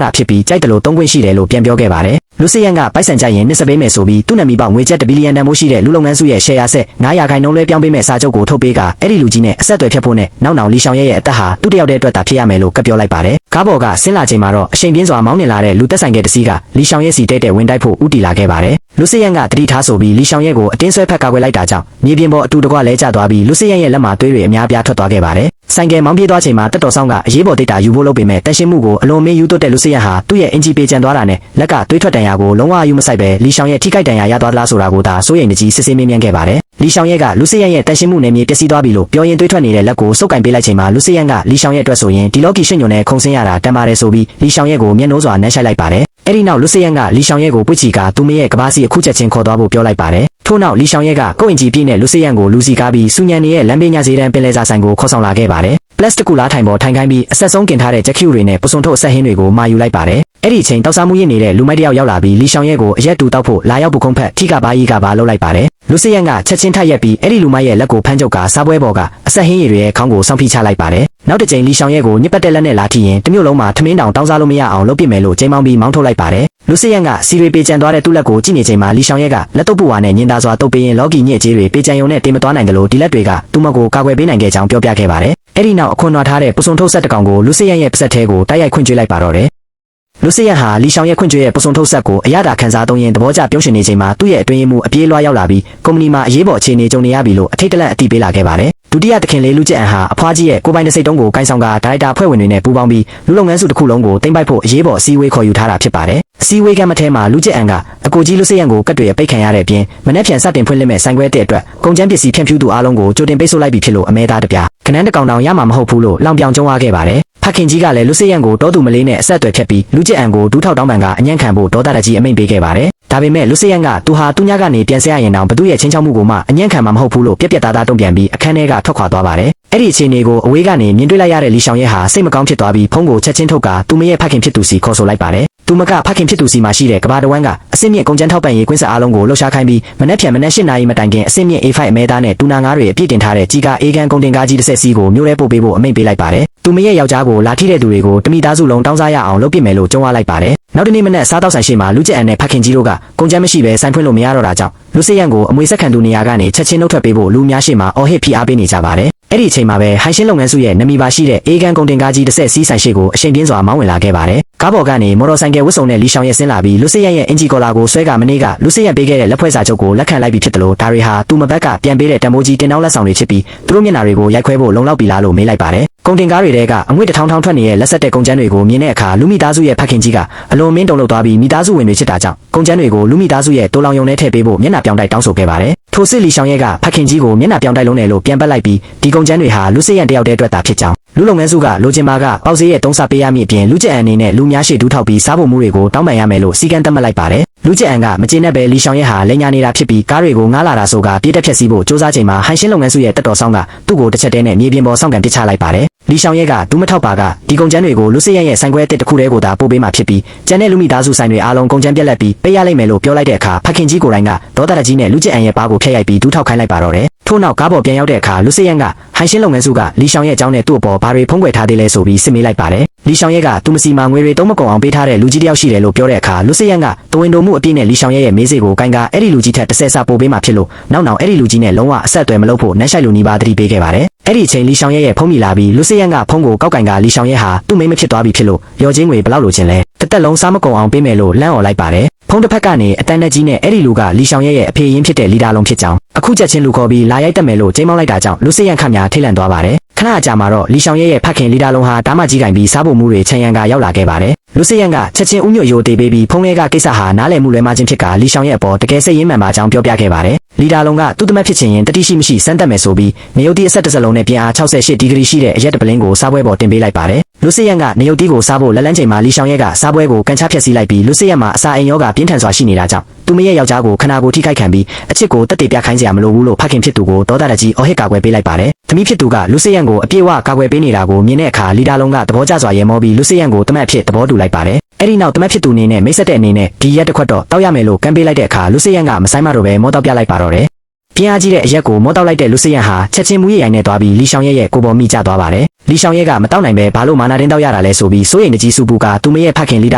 တာဖြစ်ပြီးကြိုက်တယ်လို့သုံးခွင့်ရှိတယ်လို့ပြန်ပြောခဲ့ပါတယ်လူစစ်ရန်ကပိုက်ဆံကြိုက်ရင်နှစ်စပေးမယ်ဆိုပြီးသူ့နာမည်ပေါက်ငွေကျပ်1ဘီလီယံတန်ဖိုးရှိတဲ့လူလုပ်ငန်းစုရဲ့ share ဆက်900ခိုင်နှုန်းလွှဲပြောင်းပေးမဲ့စာချုပ်ကိုထုတ်ပေးကအဲ့ဒီလူကြီးနဲ့အဆက်အသွယ်ဖြတ်ဖို့နဲ့နောက်လီရှောင်ရဲရဲ့အသက်ဟာသူ့တယောက်တည်းအတွက်သာဖြစ်ရမယ်လို့ကပြောလိုက်ပါတယ်ကားပေါ်ကဆင်းလာချိန်မှာတော့အချိန်ပြင်းစွာမောင်းနှင်လာတဲ့လူသက်ဆိုင်တဲ့တစည်းကလီရှောင်ရဲစီတဲ့ဝင်တိုက်ဖို့ဥတီလာခဲ့ပါတယ်လူစစ်ရန်ကတတိထားဆိုပြီးလီရှောင်ရဲကိုအတင်းဆွဲဖက်ကာကွယ်လိုက်တာကြောင့်မြေပြင်ပေါ်အတူတကွလဲကျသွားပြီးလူစစ်ရန်ရဲ့လက်မှာသွေးတွေအများပြားထွက်သွားခဲ့ပါတယ်ဆိုင်ကယ်မောင်းပြေးသွားချိန်မှာတက်တော်ဆောင်ကအရေးပေါ်ဒိတ်တာယူဖို့လုပ်ပေမဲ့တန်ရှင်းမှုကိုအလွန်မင်းယူသွတ်တဲ့လူစစ်ရန်ဟာသူ့ရဲ့အင်ဂျီပေကျန်သွားတာနဲ့လက်ကသွေးထွက်တန်ရာကိုလုံးဝယူမဆိုင်ပဲလီရှောင်ရဲ့ထိခိုက်တန်ရာရသွားသလားဆိုတာကိုသာစိုးရိမ်တကြီးစစ်ဆေးမေးမြန်းခဲ့ပါတယ်လီရှောင်ရဲ့ကလူစစ်ရန်ရဲ့တန်ရှင်းမှုနယ်မြေပျက်စီးသွားပြီလို့ပြောရင်သွေးထွက်နေတဲ့လက်ကိုစုပ်ကင်ပေးလိုက်ချိန်မှာလူစစ်ရန်ကလီရှောင်ရဲ့အတွက်ဆိုရင်ဒီလော်ကီရှင်းညွန်နဲ့ခုံဆင်းရတာတန်ပါတယ်ဆိုပြီးလီရှောင်ရဲ့ကိုမျက်နှိုးစွာနှမ်းရှိုက်လိုက်ပါတယ်အဲ့ဒီနောက်လူစစ်ရန်ကလီရှောင်ရဲ့ကိုပွင့်ချီကသူမရဲ့ကဘာစီအခုချက်ချင်းခေါ်သွားဖို့ပြောလိုက်ပါတယ်ထို့နောက်လီရှောင်ရဲ့ကကိုယ့်အင်ဂျီပြည့်နဲ့လူစစ်ရန်ကိုလူစီကားပြီးစူညံနေရဲ့လမ်းဘေးညဈေးတန်းပင်လယ်စာဆိုင်ကိုခေါ်ဆောင်လာခဲ့ပါတယ် ပလက်စတစ်ကူလားထိုင်ပေါ်ထိုင်ခိုင်းပြီးအဆက်ဆုံးกินထားတဲ့ဂျက်ကျူတွေနဲ့ပုစွန်ထုတ်အဆက်ဟင်းတွေကိုမာယူလိုက်ပါတယ်အဲ့ဒီချိန်တောက်စားမှုရင်းနေတဲ့လူမိုက်တယောက်ရောက်လာပြီးလီရှောင်ရဲကိုအရက်တူတောက်ဖို့လာရောက်ပုခုံးဖက်ထိကပါကြီးကပါလှုပ်လိုက်ပါတယ်လူစရက်ချက်ချင်းထရက်ပြီးအဲ့ဒီလူမိုက်ရဲ့လက်ကိုဖမ်းချုပ်ကစားပွဲပေါ်ကအဆက်ဟင်းရည်တွေရဲ့ခေါင်းကိုဆောင်းဖိချလိုက်ပါတယ်နောက်တစ်ချိန်လီရှောင်ရဲကိုညစ်ပတ်တဲ့လက်နဲ့လာထိရင်တမျိုးလုံးမှာထမင်းတောင်တောင်းစားလို့မရအောင်လုပ်ပစ်မယ်လို့ချိန်မောင်းပြီးမောင်းထုတ်လိုက်ပါတယ်လူစရက်ကစီရီပေးချန်သွားတဲ့သူ့လက်ကိုကြည့်နေချိန်မှာလီရှောင်ရဲကလက်တော့ပူဝါနဲ့ညင်သားစွာတုပ်ပေးရင်လော်ဂီညစ်ကြေးတွေပေးချန်ယုံနဲ့တင်မသွားနိုင်တယ်လို့ဒီလက်တွေကသူ့မကိုကာကွယ်ပေးနိုင်ခဲ့ကြောင်းပြောပြခဲ့ပါတယ်အဲ့ဒီနောက်အခွန်နွားထားတဲ့ပုစွန်ထုတ်ဆက်တကောင်ကိုလူစရက်ရဲ့ပစက်ထဲကိုတိုက်ရိုက်ခွင့်ကျွေးလိုက်ပါတော့တယ်လူစရက်ဟာလီရှောင်ရဲခွင့်ကျွေးရဲ့ပုစွန်ထုတ်ဆက်ကိုအရသာခန်းစားသုံးရင်သဘောကျပြုံးရှင်နေချိန်မှာသူ့ရဲ့အတွင်းမှုအပြေးလွှားရောက်လာပြီးကုမ္ပဏီမှာအရေးပေါ်အခြေအနေကြုံနေရပြီလို့အထိတ်တလန့်အတိပေးလာခဲ့ပါတယ်ဒုတိယသခင်လေးလူကျက်အန်ဟာအဖွားကြီးရဲ့ကိုပိုင်တစိတ်တုံးကိုကိုင်းဆောင်ကဒါရိုက်တာဖွဲ့ဝင်တွေနဲ့ပူးပေါင်းပြီးလူလုပ်ငန်းစုတစ်ခုလုံးကိုတင်ပိုက်ဖို့အရေးပေါ်အစည်းအဝေးခေါ်ယူထားတာဖြစ်ပါတယ်အစည်းအဝေးကမထဲမှာလူကျက်အန်ကအကိုကြီးလူစရက်ကိုကတ်တွေပိတ်ခံရတဲ့အပြင်မနေ့ပြန်စတင်ဖွင့်လှစ်မဲ့ဆိုင်ခွဲတဲ့အတွက်ကုန်ကျန်းပစ္စည်းဖြန့်ဖြူးသူအားလုံးကိုကြိုတင်ပိတ်ဆို့လိုက်ပြီဖြစ်လို့အမဲသားတပြားခနန်းတကောင်တောင်ရမှာမဟုတ်ဘူးလို့လောင်ပြောင်ကျုံသွားခဲ့ပါတယ်ဖခင်ကြီးကလည်းလူစရက်ကိုတောသူမလေးနဲ့အဆက်အသွယ်ဖြတ်ပြီးလူကျက်အန်ကိုဒူးထောက်တောင်းပန်ကအညံ့ခံဖို့ဒေါသတကြီးအမိန့်ပေးခဲ့ပါတယ်ဒါပေမဲ့လူစရန်ကသူဟာသူညကနေပြန်ဆက်ရရင်တောင်ဘသူရဲ့ချင်းချောက်မှုကိုမှအညံ့ခံမှာမဟုတ်ဘူးလို့ပြက်ပြက်သားသားတုံ့ပြန်ပြီးအခန်းထဲကထွက်ခွာသွားပါတယ်အဲ့ဒီအခြေအနေကိုအဝေးကနေမြင်တွေ့လိုက်ရတဲ့လီရှောင်ရဲဟာစိတ်မကောင်းဖြစ်သွားပြီးဖုန်းကိုချက်ချင်းထုတ်ကသူမရဲ့ဖခင်ဖြစ်သူစီခေါ်ဆိုလိုက်ပါတယ်သူမကဖခင်ဖြစ်သူစီမှာရှိတဲ့ကဘာတဝမ်းကအစင်းမြင့်ကုန်ကျန်းထောက်ပံ့ရေးကွင်းဆက်အားလုံးကိုလှုပ်ရှားခိုင်းပြီးမနေ့၈နာရီမတိုင်ခင်အစင်းမြင့် A5 အမဲသားနဲ့တူနာငါးတွေအပြည့်တင်ထားတဲ့ကြီးကားအေကန်ကုန်တင်ကားကြီးတစ်ဆက်စီးကိုမြို့ထဲပို့ပေးဖို့အမိန့်ပေးလိုက်ပါတယ်သူမရဲ့ယောက်ျားကိုလာထိတဲ့သူတွေကိုတမိသားစုလုံးတောင်းစားရအောင်လုပ်ပြမယ်လို့ကြုံရလိုက်ပါတယ်နောက်တနေ့မနက်စားတောက်ဆိုင်ရှိမှာလူကျက်အန်နဲ့ဖခင်ကြီးတို့ကကုန်ကျန်းမရှိဘဲဆိုင်ဖွင့်လို့မရတော့တာကြောင့်လူစရန်ကိုအမွေဆက်ခံသူနေရာကနေချက်ချင်းနှုတ်ထွက်ပေးဖို့လူများရှိမှာအော်ဟစ်ဖိအားပေးနေကြပါတယ်အဲ့ဒီအချိန်မှာပဲဟိုင်ရှင်းလုပ်ငန်းစုရဲ့နမီပါရှိတဲ့အေကန်ကုန်တင်ကားကြီးတစ်ဆက်စီးဆိုင်ရှိကိုအရှိန်ပြင်းစွာမောင်းဝင်လာခဲ့ပါတယ်ကားပေါ်ကနေမော်တော်ဆိုင်ကယ်ဝတ်စုံနဲ့လီရှောင်ရဲဆင်းလာပြီးလူစရန်ရဲ့အင်ဂျီကော်လာကိုဆွဲကမနေ့ကလူစရန်ပေးခဲ့တဲ့လက်ဖွဲ့စာချုပ်ကိုလက်ခံလိုက်ပြီးဖြစ်တယ်လို့ဒါတွေဟာသူ့မဘက်ကပြန်ပေးတဲ့တမိုးကြီးတင်တောင်းလက်ဆောင်တွေဖြစ်ပြီးသူတို့မျက်နှာတွေကိုရိုက်ခွဲဖို့လုံလောက်ပြီလားလို့မေးလိုက်ပါတယ်ကုန်တင်ကားတွေတဲကအငွေ့တစ်ထောင်ထောင်ထွက်နေတဲ့လက်ဆက်တဲ့ကုန်ကျန်းတွေကိုမြင်တဲ့အခါလူမိသားစုရဲ့ဖခင်ကြီးကအလွန်မင်းတုံလို့သွားပြီးမိသားစုဝင်တွေချစ်တာကြောင့်ကုန်ကျန်းတွေကိုလူမိသားစုရဲ့တိုးလောင်ယုံနဲ့ထည့်ပေးဖို့မျက်နှာပြောင်တိုက်တောင်းဆိုခဲ့ပါတယ်ထိုစစ်လီရှောင်ရဲကဖခင်ကြီးကိုမျက်နှာပြောင်တိုက်လုံးတယ်လို့ပြန်ပတ်လိုက်ပြီးဒီကုန်ကျန်းတွေဟာလူစရန်တယောက်တည်းအတွက်သာဖြစ်ကြောင်းလူလုပ်ငန်းစုကလိုချင်ပါကပေါက်ဈေးရဲ့တုံးစားပေးရမည့်အပြင်လူကျက်အန်အနေနဲ့လူများရှိဒူးထောက်ပြီးစားဖို့မှုတွေကိုတောင်းပန်ရမယ်လို့စီကံတက်မှတ်လိုက်ပါတယ်လူကျက်အန်ကမကျေနပ်ပဲလီရှောင်ရဲဟာလက်ညာနေတာဖြစ်ပြီးကားတွေကိုငားလာတာဆိုကပြေးတက်ဖြက်စီးဖို့စ조사ချိန်မှာဟိုင်ရှင်းလုပ်ငန်းစုရဲ့တက်တော်ဆောင်ကသူ့ကိုတစ်ချက်တည်းနဲ့မြေပြင်ပေါ်ဆောင်းကန်ပစ်ချလိုက်ပါတယ်လီရှောင်ရဲကဒူးမထောက်ပါကဒီကုန်ကျန်းတွေကိုလူစရန်ရဲ့ဆိုင်ခွဲတစ်ခုတည်းကိုသာပို့ပေးမှဖြစ်ပြီးကျန်တဲ့လူမိသားစုဆိုင်တွေအားလုံးကုန်ကျန်းပြက်လက်ပြီးပေးရလိမ့်မယ်လို့ပြောလိုက်တဲ့အခါဖခင်ကြီးကိုယ်တိုင်ကဒေါသတကြီးနဲ့လူကျက်အန်ရဲ့ပါးကိုဖျက်ရိုက်ပြီးဒူးထောက်ခိုင်းလိုက်ပါတော့တယ်ထို့နောက်ကားပေါ်ပြန်ရောက်တဲ့အခါလူစရန်ကဟိုင်ရှင်းလုပ်ငန်းစုကလီရှောင်ရဲ့အကြောင်းနဲ့သူ့အပေါ်ဘာတွေဖုံးကွယ်ထားသေးလဲဆိုပြီးစစ်မေးလိုက်ပါတယ်လီရှောင်ရဲကသူမစီမှာငွေတွေတုံးမကုန်အောင်ပေးထားတဲ့လူကြီးတယောက်ရှိတယ်လို့ပြောတဲ့အခါလူစရန်ကတဝင်းတို့မှုအပြည့်နဲ့လီရှောင်ရဲရဲ့မေးစေကိုကိုင်းကအဲ့ဒီလူကြီးထက်တစ်ဆယ်ဆပိုပေးမှဖြစ်လို့နောက်အဲ့ဒီလူကြီးနဲ့လုံးဝအဆက်အသွယ်မလုပ်ဖို့နက်ရှိုက်လူနီးပါးသတိပေးခဲ့ပါတယ်အဲ့ဒီအချိန်လီရှောင်ရဲရဲ့ဖုံးမိလာပြီးလူစရန်ကဖုံးကိုကောက်ကင်ကလီရှောင်ရဲဟာသူ့မိမဖြစ်သွားပြီဖြစ်လို့ရော်ချင်းငွေဘလောက်လိုချင်လဲတစ်သက်လုံးစားမကုန်အောင်ပေးမယ်လို့လမ်းអော်လိုက်ပါတယ်ဖုံးတစ်ဖက်ကနေအတန်းနဲ့ကြီးနဲ့အဲ့ဒီလူကလီရှောင်ရဲရဲ့အဖေရင်းဖြစ်တဲ့လီဒါလုံးဖြစ်ကြောင်းအခုချက်ချင်းလူခေါ်ပြီးလာရိုက်တက်မယ်လို့ချိန်မောင်းလိုက်တာကြောင့်လူစရန်ခများထိတ်လန့်သွားပါတယ်ခဏအကြာမှာတော့လီရှောင်ရဲရဲ့ဖခင်လီဒါလုံးဟာတားမကြီးကင်ပြီးစားဖို့မှုတွေချန်ရန်ကရောက်လာခဲ့ပါတယ်လူစရန်ကချက်ချင်းဥညွတ်ရိုတေးပေးပြီးဖုံးလေးကကိစ္စဟာနားလည်မှုလွဲမှားခြင်းဖြစ်ကလီရှောင်ရဲအပေါ်တကယ်စိတ်ရင်းမှန်ပါကြောင်းပြောပြခဲ့ပါတယ်လီဒါလုံးကသူ့တမက်ဖြစ်ခြင်းရင်တတိရှိမရှိစမ်းတက်မယ်ဆိုပြီးနေရုပ်တီအဆက်တစ်စလုံးနဲ့ပြင်းအား68ဒီဂရီရှိတဲ့အရက်တပလင်းကိုစားပွဲပေါ်တင်ပေးလိုက်ပါတယ်လူစရန်ကနေရုပ်တီကိုစားဖို့လက်လန်းချိန်မှာလီရှောင်ရဲကစားပွဲကိုကန်ချဖျက်ဆီးလိုက်ပြီးလူစရန်မှာအစာအိမ်ယောဂပြင်းထန်စွာရှိနေတာကြောင့်သူမရဲ့ယောက်ျားကိုခနာကိုထိခိုက်ခံပြီးအချစ်ကိုတက်တေပြခိုင်းစရာမလိုဘူးလို့ဖခင်ဖြစ်သူကိုဒေါသတကြီးအော်ဟစ်ကာကွယ်ပေးလိုက်ပါတယ်။သမီးဖြစ်သူကလူစရန်ကိုအပြည့်အဝကာကွယ်ပေးနေတာကိုမြင်တဲ့အခါလီဒါလုံးကသဘောကျစွာရဲမောပြီးလူစရန်ကိုတမက်အဖြစ်သဘောတူလိုက်ပါတယ်။အဲ့ဒီနောက်တမက်ဖြစ်သူအနေနဲ့မိတ်ဆက်တဲ့အနေနဲ့ဒီရက်တစ်ခွက်တော့တောက်ရမယ်လို့ကမ်းပေးလိုက်တဲ့အခါလူစရန်ကမဆိုင်မတော့ပဲမောတောက်ပြလိုက်ပါတော့တယ်။ပြင်းအားကြီးတဲ့အရက်ကိုမောတောက်လိုက်တဲ့လူစရန်ဟာချက်ချင်းမူရရိုင်နဲ့သွားပြီးလီရှောင်ရဲရဲ့ကိုပေါ်မိကျသွားပါတယ်။လီရှောင်ရဲကမတောက်နိုင်ပဲဘာလို့မာနာတင်းတောက်ရတာလဲဆိုပြီးစိုးရိမ်တကြီးစုပူကသူမရဲ့ဖခင်လီဒါ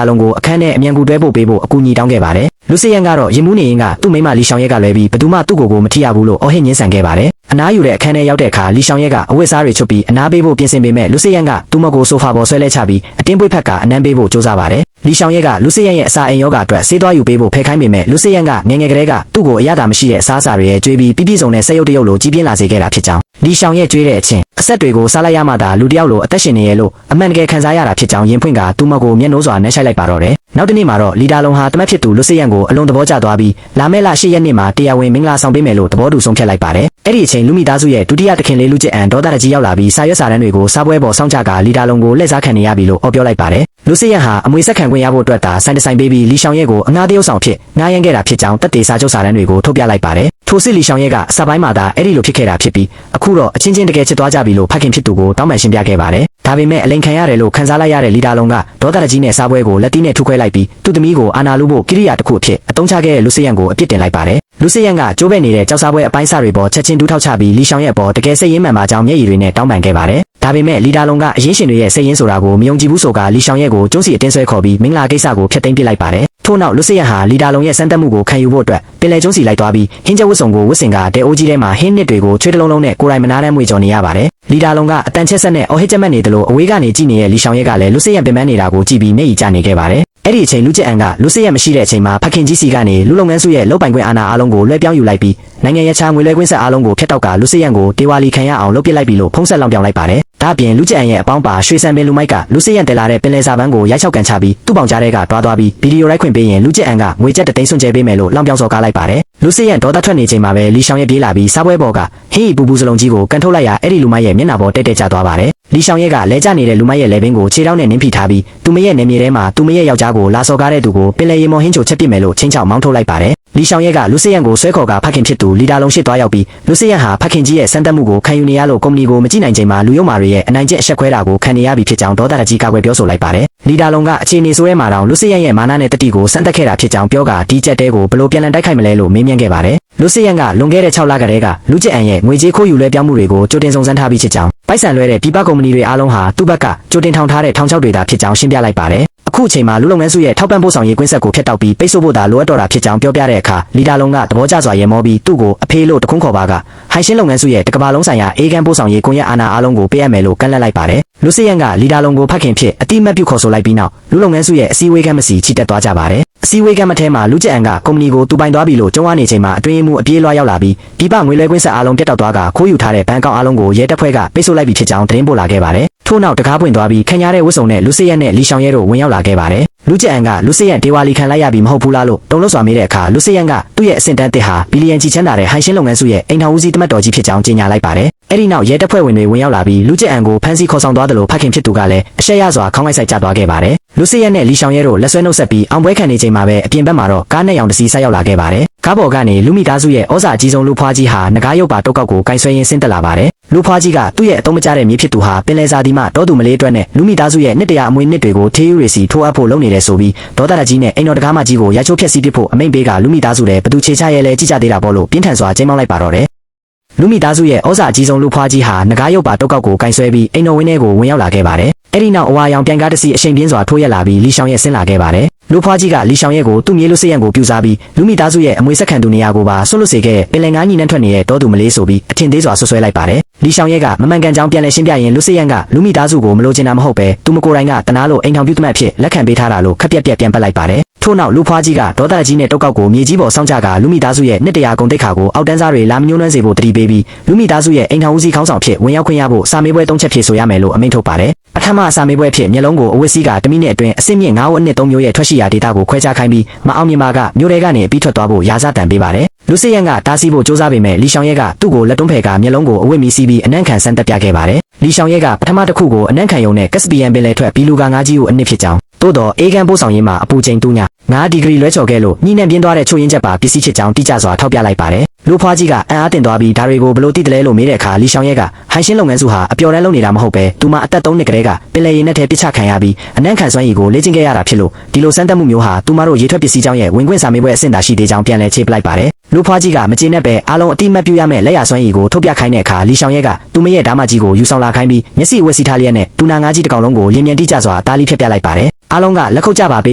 လုံးကိုအခန်းထဲအမြန်ကူတွဲဖို့ပေးဖို့အကူအညီတောင်းခဲ့ပါတယ်။လူစရန်ကတော့ရင်မှုနေရင်ကသူ့မိမလီရှောင်ရဲကလွဲပြီးဘသူမှသူ့ကိုမထိရဘူးလို့အော်ဟစ်ညင်းဆန်ခဲ့ပါတယ်။အနားယူတဲ့အခန်းထဲရောက်တဲ့အခါလီရှောင်ရဲကအဝတ်စားတွေချုပ်ပြီးအနားပေးဖို့ပြင်ဆင်ပေမဲ့လူစရန်ကသူ့မကိုဆိုဖာပေါ်ဆွဲလဲချပြီးအတင်းပွေးဖက်ကအနမ်းပေးဖို့ကြိုးစားပါတယ်။လီရှောင်ရဲကလူစရန်ရဲ့အစာအိမ်ယောဂအတွက်ဆေးသွားယူပေးဖို့ဖဲခိုင်းပေမဲ့လူစရန်ကငယ်ငယ်ကလေးကသူ့ကိုအရသာမရှိတဲ့အစားအစာတွေရဲ့ကြွေးပြီးပြည့်စုံတဲ့ဆက်ရုပ်တရုပ်လိုကြီးပြင်းလာစေခဲ့တာဖြစ်ကြောင်းလီရှောင်ရဲကြွေးတဲ့အချင်းအဆက်တွေကိုစားလိုက်ရမှသာလူတယောက်လိုအသက်ရှင်နေရလို့အမှန်တကယ်ခံစားရတာဖြစ်ကြောင်းရင်ဖွင့်ကသူ့မကိုမျက်နှိုးစွာနှက်ရှိုက်လိုက်ပါတော့တယ်။နောက်တစ်နေ့မှာတော့လီဒါလုံးဟာတမက်ဖြစ်သူလူစရန်ကိုအလွန်သဘောကျသွားပြီးလာမယ့်လ10ရက်နေ့မှာတရားဝင်မင်္ဂလာဆောင်ပေးမယ်လို့သဘောတူဆုံးဖြတ်လိုက်ပါတယ်။အဲ့ဒီအချိန်လူမိသားစုရဲ့ဒုတိယသခင်လေးလူကျက်အန်ဒေါသတကြီးရောက်လာပြီးစာရွက်စာတမ်းတွေကိုစားပွဲပေါ်စောင့်ကြကလီဒါလုံးကိုလက်စားခံနေရပြီလို့အော်ပြောလိုက်ပါတယ်။လူစရန်ဟာအမွေဆက်ခံခွင့်ရဖို့အတွက်သာဆိုင်တဆိုင်ပေးပြီးလီရှောင်ရဲကိုအငှားတရုပ်ဆောင်ဖြစ်ငှားရမ်းခဲ့တာဖြစ်ကြောင်းတက်တေစာချုပ်စာတမ်းတွေကိုထုတ်ပြလိုက်ပါတယ်။ ထိုစစ်လီရှောင်ရဲကအစပိုင်းမှာသာအဲ့ဒီလိုဖြစ်ခဲ့တာဖြစ်ပြီးအခုတော့အချင်းချင်းတကယ်ချစ်သွားကြပြီလို့ဖခင်ဖြစ်သူကိုတောင်းပန်ရှင်းပြခဲ့ပါတယ်ဒါပေမဲ့အလိန်ခံရတယ်လို့ခံစားလိုက်ရတဲ့လီဒါလုံးကဒေါသတကြီးနဲ့စားပွဲကိုလက်တီးနဲ့ထုခွဲလိုက်ပြီးသူ့သမီးကိုအာနာလူဖို့ကိရိယာတစ်ခုအဖြစ်အသုံးချခဲ့တဲ့လူစရန်ကိုအပြစ်တင်လိုက်ပါတယ်လူစရန်ကကြိုးပဲ့နေတဲ့ကြောက်စားပွဲအပိုင်းစားတွေပေါ်ချက်ချင်းတူးထောက်ချပြီးလီရှောင်ရဲ့ပေါ်တကယ်စိတ်ရင်းမှန်ပါကြောင်းမျက်ရည်တွေနဲ့တောင်းပန်ခဲ့ပါတယ်ဒါပေမဲ့လီဒါလုံးကအရင်းရှင်တွေရဲ့စိတ်ရင်းဆိုတာကိုမယုံကြည်ဘူးဆိုကလီရှောင်ရဲ့ကိုကျုံးစီအတင်းဆွဲခေါ်ပြီးမင်္ဂလာကိစ္စကိုဖျက်သိမ်းပစ်လိုက်ပါတယ်ထို့နောက်လူစရန်ဟာလီဒါလုံးရဲ့စမ်းသပ်မှုကိုခံယူဖို့အတွက်ပင်လယ်ကျုံးစီလိုက်သွားပြီးဟင်းကျဝတ်စုံကိုဝတ်ဆင်ကတဲအိုးကြီးထဲမှာဟင်းနစ်တွေကိုချွေးတလုံးလုံးနဲ့ကိုယ်တိုင်မနာတမ်းမွေကြော်နေရပါတယ်လီဒါလုံးကအတန်ချက်ဆက်နဲ့အော်ဟစ်ချက်မှတ်နေတယ်လို့အဝေးကနေကြည့်နေတဲ့လီရှောင်ရဲ့ကလည်းလူစရန်ပင်ပန်းနေတာကိုကြည့်ပြီးမျက်ရည်ကျနေခဲ့ပါတယ်အဲ့ဒီအချိန်လူကျက်အန်ကလူစရက်မရှိတဲ့အချိန်မှာဖခင်ကြီးစီကနေလူလုပ်ငန်းစုရဲ့လုပ်ပိုင်ခွင့်အာဏာအားလုံးကိုလွှဲပြောင်းယူလိုက်ပြီးနိုင်ငံရခြားငွေလွှဲခွင့်ဆက်အားလုံးကိုဖျက်တောက်ကလူစရက်ကိုတေဝါလီခံရအောင်လုပ်ပစ်လိုက်ပြီးလို့ဖုံးဆက်လောင်ပြောင်လိုက်ပါတယ်။ဒါ့အပြင်လူကျက်အန်ရဲ့အပေါင်းပါရွှေစံပင်လူမိုက်ကလူစရက်တက်လာတဲ့ပင်လယ်စာပန်းကိုရိုက်ချောက်ကန်ချပြီးသူ့ပေါင်ကြားထဲကတွားသွားပြီးဗီဒီယိုရိုက်ခွင့်ပေးရင်လူကျက်အန်ကငွေကျပ်တသိန်းစွန့်ကြဲပေးမယ်လို့လောင်ပြောင်စော်ကားလိုက်ပါတယ်။လူစရက်ဒေါသထွက်နေချိန်မှာပဲလီရှောင်ရဲ့ပြေးလာပြီးစားပွဲပေါ်ကဟင်းရီပူပူစလုံးကြီးကိုကန်ထုတ်လိုက်ရအဲ့ဒီလူမိုက်ရဲ့မျက်နှာပေါ်တဲတဲကျသွားပါတယ်။လီရှောင်ရဲ့ကလဲကျနေတဲ့လူမိုက်ရဲ့လဲပင်ကိုခြေထောက်နဲ့နင်းဖိထားပြီးသူမရဲ့နေမြေထဲမှာသူမရဲ့ယောက်ျားကိုလာစော်ကားတဲ့သူကိုပင်လယ်ရေမော်ဟင်းချိုချက်ပစ်မယ်လို့ချင်းချောက်မောင်းထုတ်လိုက်ပါတယ်။လီရှောင်ရဲကလူစရန်ကိုဆွဲခေါ်ကဖခင်ဖြစ်သူလီဒါလုံးရှိသွားရောက်ပြီးလူစရန်ဟာဖခင်ကြီးရဲ့စမ်းသပ်မှုကိုခံယူနေရလို့ကုမ္ပဏီကိုမကြည့်နိုင်ချိန်မှာလူယုံမာတွေရဲ့အနိုင်ကျင့်အဆက်ခွဲတာကိုခံနေရပြီဖြစ်ကြောင်းဒေါသတကြီးကကွယ်ပြောဆိုလိုက်ပါတယ်။လီဒါလုံးကအခြေအနေဆိုးရဲမှာတောင်လူစရန်ရဲ့မာနနဲ့တတိကိုစမ်းသပ်ခဲ့တာဖြစ်ကြောင်းပြောကဒီချက်တဲကိုဘလို့ပြန်လည်တိုက်ခိုက်မလဲလို့မေးမြန်းခဲ့ပါတယ်။လူစရန်ကလွန်ခဲ့တဲ့6လကတည်းကလူကျက်အန်ရဲ့ငွေကြေးခိုးယူလွှဲပြောင်းမှုတွေကိုကြိုတင်စုံစမ်းထားပြီးဖြစ်ကြောင်းပိုက်ဆံလွှဲတဲ့ပြည်ပကုမ္ပဏီတွေအားလုံးဟာသူ့ဘက်ကကြိုတင်ထောင်ထားတဲ့ထောင်ချောက်တွေသာဖြစ်ကြောင်းရှင်းပြလိုက်ပါတယ်။အခုအချိန်မှာလူလုပ်ငန်းစုရဲ့ထောက်ပံ့ပို့ဆောင်ရေးကွင်းဆက်ကိုဖျက်တောက်ပြီးပိတ်ဆို့ဖို့သာလိုအပ်တော့တာဖြစ်ကြောင်းပြောပြတဲ့အခါလီဒါလုံးကသဘောကျစွာရေမောပြီးသူ့ကိုအဖေလို့တခွန်းခေါ်ပါကဟိုင်ရှင်းလုပ်ငန်းစုရဲ့တကဘာလုံးဆိုင်ရာအေးကန်ပို့ဆောင်ရေးကွန်ရက်အာဏာအားလုံးကိုပေးအပ်မယ်လို့ကန့်လန့်လိုက်ပါတယ်။လူစရန်ကလီဒါလုံးကိုဖခင်ဖြစ်အတိမတ်ပြုခေါ်ဆိုလိုက်ပြီးနောက်လူလုပ်ငန်းစုရဲ့အစည်းအဝေးကမ်းမစီချီတက်သွားကြပါတယ်။အစည်းအဝေးကမ်းမထဲမှာလူကျက်အန်ကကုမ္ပဏီကိုတူပိုင်သွားပြီလို့ကြုံရနေချိန်မှာအတွင်းမှုအပြေးလွှားရောက်လာပြီးပြပငွေလဲကွင်းဆက်အားလုံးပြတ်တောက်သွားကခိုးယူထားတဲ့ဘဏ်ကောက်အားလုံးကိုရဲတပ်ဖွဲ့ကပိတ်ဆို့လိုက်ပြီဖြစ်ကြောင်းသတင်းပို့လာခဲ့ပါတယ်။ထို့နောက်တကားပွင့်သွားပြီးခံရတဲ့ဝတ်စုံနဲ့လူစရန်နဲ့လီရှောင်ရဲတို့ဝင်ရောက်လာခဲ့ပါတယ်။လူကျက်အန်ကလူစရန်ဒေဝါလီခံလိုက်ရပြီမဟုတ်ဘူးလားလို့တုံ့လို့စွာမေးတဲ့အခါလူစရန်ကသူ့ရဲ့အဆင့်တန်းတစ်ဟာဘီလီယံကြီးချမ်းသာတဲ့ဟိုင်ရှင်းလုပ်ငန်းစုရဲ့အိမ်ထောင်ဦးစီးတမတ်တော်ကြီးဖြစ်ကြောင်းကြေညာလိုက်ပါတယ်။အဲ့ဒီနောက်ရဲတပ်ဖွဲ့ဝင်တွေဝင်ရောက်လာပြီးလူကျက်အန်ကိုဖမ်းဆီးခေါ်ဆောင်သွားတယ်လို့ဖခင်ဖြစ်သူကလည်းအရှက်ရစွာခေါင်းကိုက်ဆိုင်ကျသွားခဲ့ပါတယ်။လူစရန်နဲ့လီရှောင်ရဲတို့လက်ဆွဲနှုတ်ဆက်ပြီးအောင်ပွဲခံနေချိန်မှာပဲအပြင်ဘက်မှာတော့ကားနဲ့ရောင်တစီဆက်ရောက်လာခဲ့ပါတယ်။ကားပေါ်ကနေလူမိသားစုရဲ့ဩဇာအကြီးဆုံးလူဖွားကြီးဟာငကားရုပ်ပါတုတ်ကောက်ကိုကင်ဆွဲရင်းဆင်းသက်လာပါတယ်။လူဖွားကြီးကသူ့ရဲ့အသုံးမကျတဲ့မြေဖြစ်သူဟာပင်လယ်စာဒီမှတောသူမလေးအတွက်နဲ့လူမိသားစုရဲ့နှစ်တရာအမွေနှစ်တွေကိုထေးယူရီစီထိုးအပ်ဖို့လုပ်နေတယ်ဆိုပြီးဒေါသတကြီးနဲ့အိမ်တော်တကားမကြီးကိုရိုက်ချိုးဖျက်ဆီးပစ်ဖို့အမိန့်ပေးကလူမိသားစုတွေဘသူချေချရဲလဲကြည့်ကြသေးတာပေါ့လို့ပြင်းထန်စွာကျင်းမောင်းလိုက်ပါတော့တယ်။လူမိသားစုရဲ့ဩဇာအကြီးဆုံးလူဖွားကြီးဟာငကားရုပ်ပါတုတ်ကောက်ကိုကင်ဆွဲပြီးအိမ်တော်ဝင်းထဲကိုဝင်ရောက်လာခဲ့ပါတယ်။အဲ့ဒီနောက်အဝါရောင်ပြန်ကားတစ်စီးအရှိန်ပြင်းစွာထိုးရက်လာပြီးလီရှောင်ရဲ့ဆင်းလာခဲ့ပါတယ်။လူဖွားကြီးကလီရှောင်ရဲ့ကိုသူ့မြေးလူစရန်ကိုပြူစားပြီးလူမိသားစုရဲ့အမွေဆက်ခံသူနေရာကိုပါဆွတ်လွတ်စေခဲ့ပင်လယ်ငါးညီနှန်းထွက်နေတဲ့တောသူမလေးဆိုပြီးအထင်သေးစွာဆွဆွဲလိုက်ပါတယ်။လီရှောင်ရဲ့ကမမှန်ကန်ကြောင်းပြန်လည်ရှင်းပြရင်လူစရန်ကလူမိသားစုကိုမလိုချင်တာမဟုတ်ပဲသူမကိုယ်တိုင်ကတနာလို့အိမ်ထောင်ပြုသမတ်ဖြစ်လက်ခံပေးထားတာလို့ခက်ပြက်ပြက်ပြန်ပတ်လိုက်ပါတယ်။ထို့နောက်လူဖွားကြီးကဒေါသကြီးနဲ့တုတ်ကောက်ကိုမြေကြီးပေါ်ဆောင်းချကလူမိသားစုရဲ့နှစ်တရာကုန်တိတ်ခါကိုအောက်တန်းစားတွေလာမညှိုးနှွမ်းစေဖို့တတိပေးပြီးလူမိသားစုရဲ့အိမ်ထောင်ဦးစီးခေါင်းဆောင်ဖြစ်ဝင်ရောက်ခွင့်ရဖို့စာမေးပွဲ၃ချက်ဖြေဆိုရမယ်လို့အမိန့်ထုတ်ပါတယ်။ပထမစာမေးပွဲဖြစ်မျက်လုံးကိုအဝတ်စည်းကတမိနစ်အတွင်းအစစ်မြင့်9ဦးအနှစ်3မျိုးရဲ့ထွက်ရှိရာဒေတာကိုခွဲခြားခိုင်းပြီးမအောင်မြင်ပါကမျိုးတွေကနေအပြီးထွက်သွားဖို့ရာဇတန်ပေးပါတယ်။လူစရန်ကတားဆီးဖို့စ조사ပေမဲ့လီရှောင်ရဲကသူ့ကိုလက်တွန်းဖယ်ကမျက်လုံးကိုအဝတ်မီစီးပြီးအနံ့ခံဆန်းတက်ပြခဲ့ပါတယ်။လီရှောင်ရဲကပထမတစ်ခုကိုအနံ့ခံယုံနဲ့ကက်စပီယန်ပင်လယ်ထွက်ဘီလူကငါးကြီးကိုအနစ်ဖြစ်ကြောင်းသို့တော့အေဂန်ပို့ဆောင်ရေးမှာအပူချိန်တူးည9ဒီဂရီလွဲချော်ခဲ့လို့ညှိနှံပြင်းသွားတဲ့ချို့ရင်းချက်ပါပစ္စည်းဖြစ်ကြောင်းတိကျစွာထောက်ပြလိုက်ပါတယ်။လူဖွားကြီးကအံ့အားတင်သွားပြီးဒါတွေကိုဘလို့တိတလဲလို့မေးတဲ့အခါလီရှောင်ရဲကဟိုင်ရှင်းလုပ်ငန်းစုဟာအပျော်တမ်းလုပ်နေတာမဟုတ်ပဲသူမအသက်3နှစ်ကလေးကပင်လယ်ရေနဲ့ထဲပစ်ချခံရပြီးအနံ့ခံစွမ်းရည်ကိုလေ့ကျင့်ခဲ့ရတာဖြစ်လို့ဒီလိုစမ်းသပ်မှုမျိုးဟာသူမတို့ရေထွက်ပစ္စည်းကြောင့်ရဲ့ဝင်ခွင့်စာမေးပွဲအဆင့်သာရှိသေးကြောင်းပြန်လည်ချေပလိုက်ပါတယ်။လူဖွားကြီးကမကျေနပ်ပဲအားလုံးအတိမတ်ပြုရမယ့်လက်ရစွမ်းရည်ကိုထုတ်ပြခိုင်းတဲ့အခါလီရှောင်ရဲကသူမရဲ့ဓာမကြီးကိုယူဆောင်လာခိုင်းပြီးမျက်စိဝက်စီထားလျက်နဲ့တူနာငါးကြီးတစ်ကောင်လုံးကိုလင်းမြန်တိကျစွာတားလိဖျက်ပြလိုက်ပါတယ်။အားလုံးကလက်ခုပ်ကြပါပေ